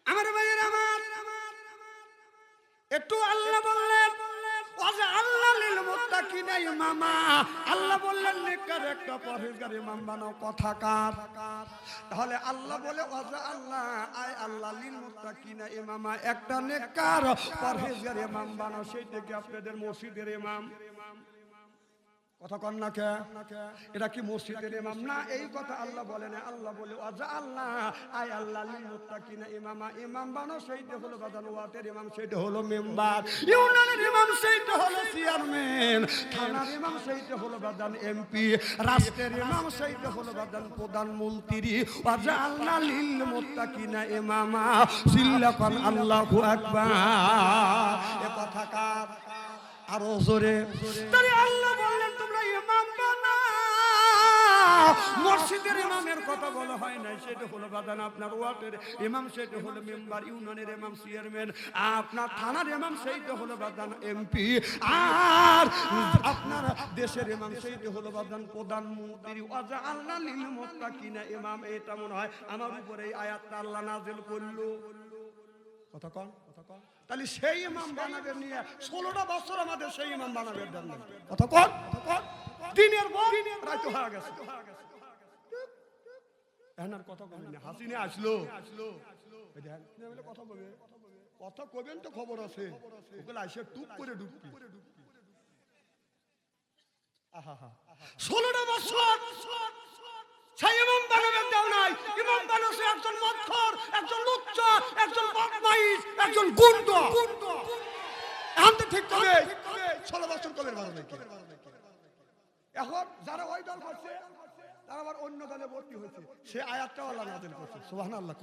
আমার ভাইয়ের আমার একটু আল্লাহ বললেন ওয়াজআলনা লিল মুত্তাকিন কিনা ইমামা। আল্লাহ বললেন নেককার একটা পরহেজগার ইমাম বানাও, কথাকার। তাহলে আল্লাহ বলে ওয়াজা আল্লাহ আয় আল্লাহ লিল মুত্তাকিনা ইমামা, একটা নেককার পরহেজগার ইমাম বানাও। সেইটা কি আপনাদের মসজিদের ইমাম? কথা কন না কে? এটা কি মসজিদের ইমাম না? এই কথা আল্লাহ বলে না। আল্লাহ বলে ওয়াজা আল্লাহ আয় আল্লাহ লিল মুত্তাকিনা ইমামা, ইমাম বানাও। সেইটা হলো বাদান ওয়াতের ইমাম, সেইটা হলো মেম্বার। ইউনিয়নের ইমাম সেইটা হলো চেয়ারম্যান। থানার ইমাম সেইটা হলো বাদান এমপি। রাষ্ট্রের ইমাম সেইটা হলো বাদান প্রধানমন্ত্রী। ওয়াজা আল্লাহ লিল মুত্তাকিনা ইমামা, সিল্লাকান আল্লাহু আকবার। এ কথা কার? আরো জোরে। তাহলে আল্লাহ বললেন তোমরা ইমাম বানাও। মসজিদের ইমামের কথা বলা হয় নাই, সেটা হলো বাদান আপনার ওয়ার্ডের ইমাম, সেটা হলো মেম্বার। ইউনিয়নের ইমাম চেয়ারম্যান। আপনার থানার ইমাম সেইটা হলো বাদান এমপি। আর আপনার দেশের ইমাম সেইটা হলো বাদান প্রধানমন্ত্রী। ওয়াজা আল্লাহ লিল মুত্তাকিনা ইমাম। এটা মনে হয় আমার উপরে এই আয়াতটা আল্লাহ নাযিল করলো। কথা কন, কথা কন। তাহলে সেই ইমাম বানাবে নিয়ে 16টা বছর আমাদের সেই ইমাম বানাবে দেন। কথা কন, কথা কন। দিনের পর রাত হয়ে গেছে। এনার কথা বলেন না। হাসিনে আসলো, কথা বলবে, কথা কবেন তো খবর আছে। ওগুলো আসে টুপ করে ঢুকবি। 16টা বছর সেই ইমাম বানাবে দেও নাই। ইমাম বানাছে একজন মক্খর, একজন লুচ্চা, একজন বদমাইশ, একজন গুন্ড। এখন তো ঠিক করে 16 বছর কবে বানাবে? এখন যারা ওই দল করছে তারা আবার অন্য দলে ভর্তি হয়েছে। সে আয়াতটাও আল্লাহ নাযিল করছে। সুবহানাল্লাহ।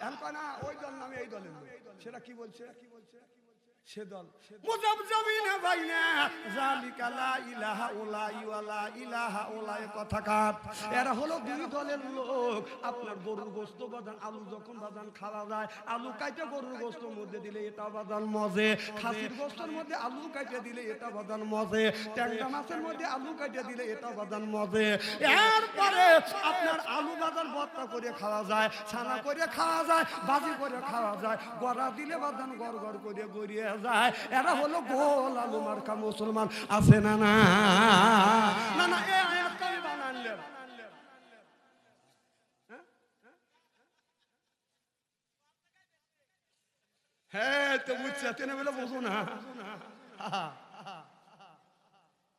এখন কয় না ওই দল নামে এই দলের লোক। সেটা কি বলছে? সে দল মুজাবজাবিনা বাইনা যালিকা লা ইলাহা উলাই ওয়া লা ইলাহা উলাই। কথাকার। এরা হলো দুই দলের লোক। আপনার গরুর গোশত বাদান আলু যখন বাদান খাওয়া যায়, আলু কাটে গরুর গোশতের মধ্যে দিলে এটা বাদান মজে। খাসির গোশতের মধ্যে আলু কাটে দিলে এটা বাদান মজে। ট্যাংরা মাছের মধ্যে আলু কাটে দিলে এটা বাদান মজে। এরপরে আপনার আলু বাদান ভর্তা করে খাওয়া যায়, ছানা করে খাওয়া যায়, ভাজি করে খাওয়া যায়। গড়া দিলে বাদান গড় গড় করে গড়িয়ে যায়। এরা হলো গোল আলু মার্কা মুসলমান। আছে না? না না, এই আয়াতটা আমি বানাইলাম। হ্যাঁ তো বুঝছে, তেনে বলে বুঝো না।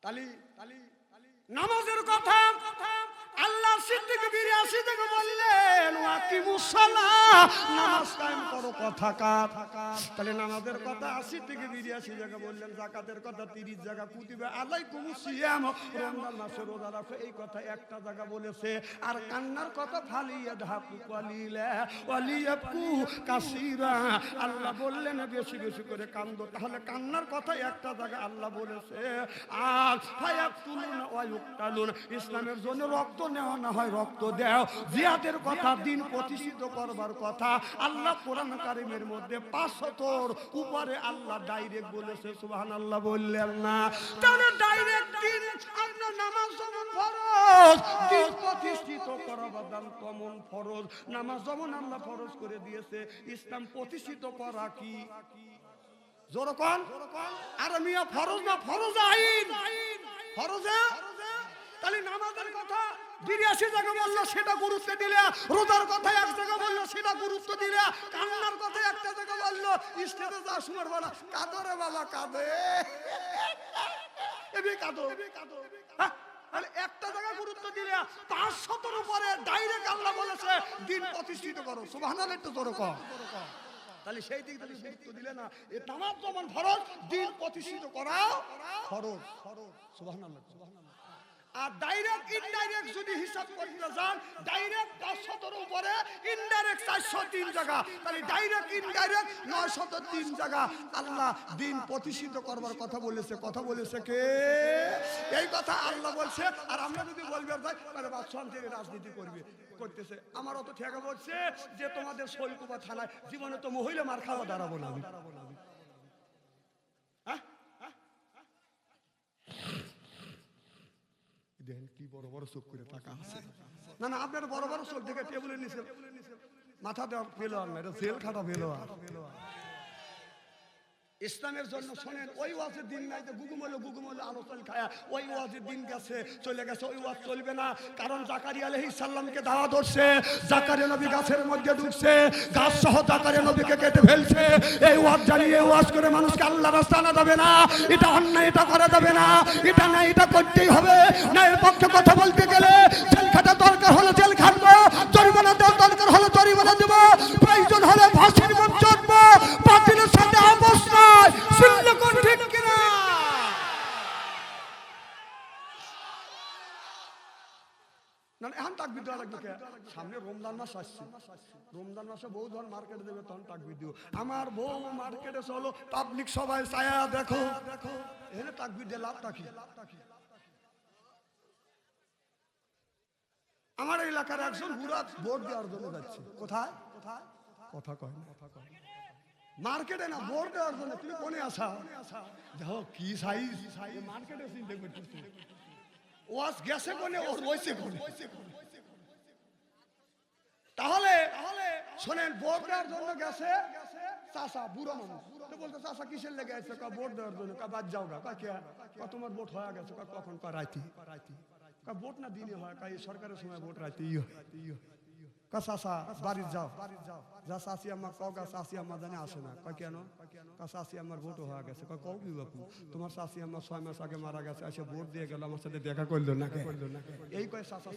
তালি নামাজের কথা আল্লাহ সিদ্দিক 82 থেকে বললেন ওয়াকিমুস সালাহ, নামাজ কায়েম করো। কথা কার? তাহলে নামাজের কথা 80 থেকে 82 জায়গা বললেন। যাকাতের কথা 30 জায়গা। কুতিবা আলাইকুমুস সিয়াম, রমজান মাসে রোজা রাখো, এই কথা একটা জায়গা বলেছে। আর কান্নার কথা ফালিয়াদহাকু কালিলা ওয়ালিয়াবকু কাসীরা, আল্লাহ বললেন বেশি বেশি করে কান্দো। তাহলে কান্নার কথা একটা জায়গা আল্লাহ বলেছে। আর ফায়াকতুলুনা ওয়া ইউকতালুন, ইসলামের জন্য রক্ত নেওয়া না হয় রক্ত দাও। জিহাদের কথা, দিন প্রতিষ্ঠিত করবার কথা আল্লাহ কোরআন কারীমের মধ্যে 500 উপরে আল্লাহ ডাইরেক্ট বলেছে। সুবহানাল্লাহ বললেন না? তাহলে ডাইরেক্ট দিন আপনার নামাজ যেমন ফরজ, দিন প্রতিষ্ঠিত করা বাদান তেমন ফরজ। নামাজ যেমন আল্লাহ ফরজ করে দিয়েছে, ইসলাম প্রতিষ্ঠিত করা কি জোর কোন? আর মিয়া ফরজ না ফরজ আইন, ফরজে। তাহলে নামাজের কথা 82 জায়গা বললো, সেটা গুরুত্ব দিলে। রোজার কথা এক জায়গা বললো, সেটা গুরুত্ব দিলে। কান্নার কথা একটা জায়গা বললো, স্টেজে যা শুনার বলা কাঁদো রে বাবা কাঁদো, এবি কাঁদো। তাহলে একটা জায়গা গুরুত্ব দিলে 500 উপরে ডাইরেক্ট আল্লাহ বলেছে দিন প্রতিষ্ঠিত করো। সুবহানাল্লাহ, একটু জোরে কর। তাহলে সেই দিক থেকে গুরুত্ব দিলে না, এ নামাজ যেমন ফরজ, দিন প্রতিষ্ঠিত করা ফরজ। সুবহানাল্লাহ। আর ডাইরেক্ট ইনডাইরেক্ট যদি হিসাব করতে যান, ডাইরেক্ট 500 উপরে, ইনডাইরেক্ট 403 জায়গা। তাহলে ডাইরেক্ট ইনডাইরেক্ট 903 জায়গা আল্লাহ দিন প্রতিষ্ঠিত করবার কথা বলেছে। কথা বলেছে কে? এই কথা আল্লাহ বলছে। আর আমরা যদি বলবে যাই তাহলে বাদশাহ থেকে রাজনীতি করতেছে। আমার অত ঠেকা বলছে যে তোমাদের শৈলকুপা থানায় জীবনে তো মহিলা মার খাওয়া দাঁড়াবো না। দেখেন কি বড় বড় চোখ করে টাকা আছে। না না, আপনার বড় বড় চোখ দেখে টেবিলের নিচে মাথা দেওয়া পেলো আর না, এটা জেল খাটা পেলো। ইসলামের জন্য শোনেন, ওই ওয়াজের দিন নাই যে গুগুমলে আলোচনা খায়া ওই ওয়াজের দিন গেছে, চলে গেছে, ওই ওয়াজ চলবে না। কারণ জাকারিয়া আলাইহিস সালামকে দাওয়াত ধরছে, জাকারিয়া নবী গাছের মধ্যে ঢুকছে, গাছ সহ জাকারিয়া নবীকে কেটে ফেলছে। এই ওয়াজ জানিয়ে ওয়াজ করে মানুষকে আল্লাহর রাস্তা আনা যাবে না, এটা অন্যায়, এটা করা যাবে না, এটা না, এটা করতেই হবে। না এর পক্ষে কথা বলতে গেলে জেল খাটা দরকার হলে জেল খাটবো, জরিমানা দেওয়ার দরকার হলে জরিমানা দেবো, প্রয়োজন হলে ফাঁসির মঞ্চ চড়বো, বাতিলের সাথে আপোষ না। ঠিক কিনা? না এখন তাকবীর দেওয়া লাগবে। সামনে রমজান মাস আসছে, রমজান মাসে বউ ধর মার্কেটে দেবে, তখন তাকবীর দিও। আমার বউ মার্কেটে চলো, পাবলিক সবাই ছায়া দেখো, এখানে তাকবীর দিয়ে লাভ থাকি। আমার এলাকার একজন বুড়া ভোট দেওয়ার জন্য যাচ্ছে। কোথায়? কথা কয় না, মার্কেটে না, ভোট দেওয়ার জন্য। তুমি কোনে আসা? দেখো কি সাইজ, মার্কেটে চিন্তা করতেছি ওয়াজ গেছে কোনে, ওর রয়েছে কোনে। তাহলে শোনেন, ভোট দেওয়ার জন্য গেছে চাচা, বুড়ো মানুষ। তো বলতে চাচা কিসের লেগে আছে? ভোট দেওয়ার জন্য। বাদ যাও গা। তোমার ভোট হয়ে গেছে কখন? রাইতি। ভোট না দিনে হয়, সরকারের সময় ভোট রাইতেই হয়। চাচা বাড়ি যাও, যা চাচি আমার কগা, চাচি আমার জানে আসে না। কেন? চাচি আমার ভোট হয়ে গেছে। কও কি বাপু, তোমার চাচি আমার 6 মাস আগে মারা গেছে, এসে ভোট দিয়ে গেল, আমার সাথে দেখা করলো না। এই কয় চাচা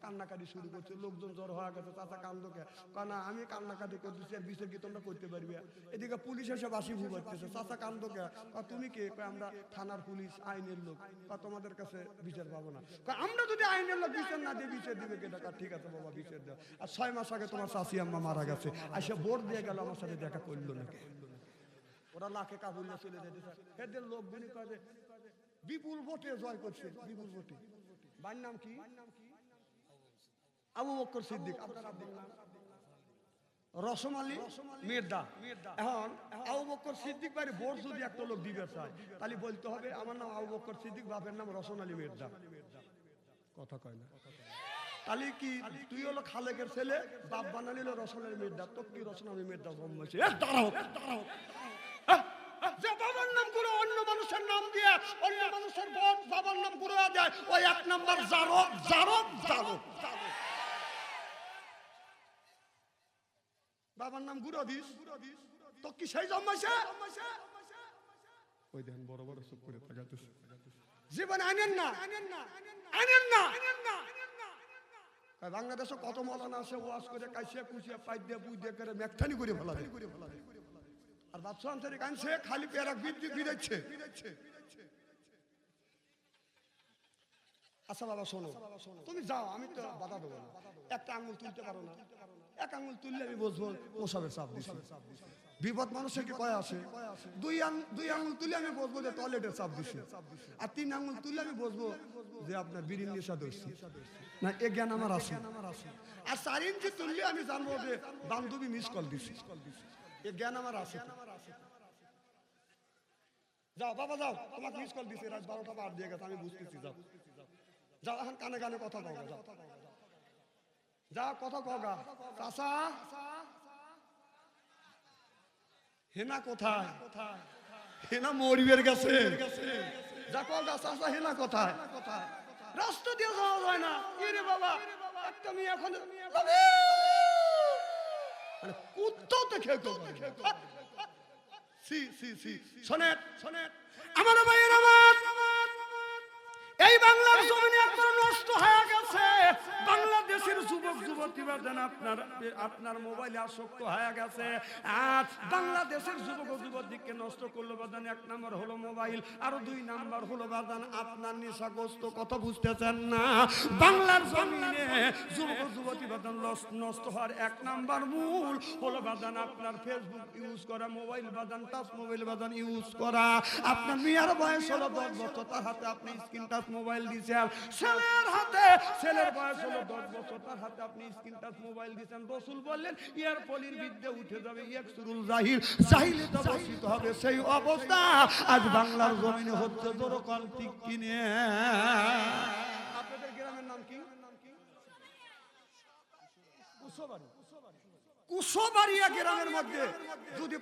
কান্নাকাটি শুরু করছে। লোকজন জ্বর হয়ে গেছে, চাচা কান্দকে। না আমি কান্নাকাটি করতেছি, আর বিচার কি তোমরা করতে পারবে? এদিকে পুলিশ এসে বাসি ভুগাচ্ছে। চাচা কান্দকে। তুমি কে? আমরা থানার পুলিশ, আইনের লোক। তোমাদের কাছে বিচার পাবো না। আমরা যদি আইনের লোক বিচার না দিয়ে বিচার দিবে কে? টাকা ঠিক আছে বাবা, বিচার দাও। আর 6 মাস আগে তোমার চাচি আম্মা মারা গেছে, এসে ভোট দিয়ে গেল, আমার সাথে দেখা করলো না। ওরা লাখে কাবুলে চলে যেতে। এদের লোকগুলি কয়ে বিপুল ভোটে জয় করছে, বিপুল ভোটে। বাড়ির নাম কি? আবু বকর সিদ্দিক। আপনার আব্বার নাম? রসমালী মির্জা। এখন আবু বকর সিদ্দিক বাড়ি ভোট যদি একটা লোক দিবে চায়, তাহলে বলতে হবে আমার নাম আবু বকর সিদ্দিক, বাপের নাম রসমালী মির্জা। কথা কয় না। তাহলে কি তুই হলো খালেকের ছেলে, বাপ বানালিল রসমালী মির্জা, তো কি রসমালী মির্জা জন্মেছে? যে বাবার নাম গুলো অন্য মানুষের নাম দিয়ে, অন্য মানুষের বাবার নাম গুলো দেয়, ওই 1 নাম্বার জারক, জারক, জারক। বাবার নাম গুরু দিস, তো কি সেই জন্মাইছে? ওই দেখেন বড় বড় চুপ করে তাকাতেছে। জীবন আনেন না, আনেন না। বাংলাদেশে কত মৌলানা আছে, ওয়াজ করে কাইছে কুচিয়া পাই দিয়ে বুঝ দিয়ে করে মেকথানি করে ফেলা। আর বাদশাহ আন্তরিক আনছে, খালি পেয়ারা বিদাচ্ছে। আচ্ছা বাবা শোনো, তুমি যাও, আমি তো বাধা দেবো না। একটা আঙুল তুলতে পারো না? 1 আঙুল তুললে আমি বসবো প্রসাবের চাপ দিছি। বিপদ মানুষের কি কয় আছে? 2 আঙুল তুলে আমি বসবো যে টয়লেটের চাপ দিছি। আর 3 আঙুল তুলে আমি বসবো যে আপনার বিড়ির নেশা ধরছি। না, এ জ্ঞান আমার আছে। আর 4 ইঞ্চি তুললে আমি জানবো যে বান্ধবী মিস কল দিছি। এ জ্ঞান আমার আছে। যাও বাবা যাও, তোমাকে মিস কল দিছি, রাত 12টা পার দিয়ে গেছে, আমি বুঝতেছি। যাও যাও, এখন কানে কানে কথা কও। যাও যাও, কথা কগা। চাচা হেনা কোথায়? হেনা মরিবের গেছে। যা কগা, চাচা হেনা কোথায়? রাস্তা দিয়ে যাওয়া যায় না। এরে বাবা, একটা মেয়ে এখন মানে কুত্তাও তো খেতো। শোনেন আমার ভাইয়ের, আমার এই বাংলার জমিনে একবার নষ্ট হয়ে গেছে। বাংলাদেশের যুবক যুবতী বাজান আপনার মোবাইলে আসক্ত হয়ে গেছে। আর বাংলাদেশের যুবক যুবতীকে নষ্ট করলো বাজান, 1 নাম্বার হলো মোবাইল, আর 2 নাম্বার হলো বাজান আপনার নেশাগ্রস্ত। কথা বুঝতেছেন না? বাংলার জমিনে যুবক যুবতী বাজান নষ্ট হওয়ার 1 নাম্বার মূল হলো বাজান আপনার ফেসবুক ইউজ করা, মোবাইল বাজান, টাচ মোবাইল বাজান ইউজ করা। আপনার মেয়ের বয়স হলো 10 বছর, তার হাতে আপনি স্ক্রিন টাচ মোবাইল দিয়েছেন। ছেলের বয়স হলো 10 বছর, তার হাতে আপনি স্ক্রিন টাচ মোবাইল দিয়েছেন। রাসূল বললেন ইয়ার পলির বিদ্যা উঠে যাবে, ইয়াকসুরুল জাহিল, জাহিলিয়ত বর্ষিত হবে। সেই অবস্থা আজ বাংলার জমিনে হচ্ছে। জোরকান ঠিক কিনে। আপনাদের গ্রামের নাম কি? কুশোবাড়িয়া গ্রামের মধ্যে যদি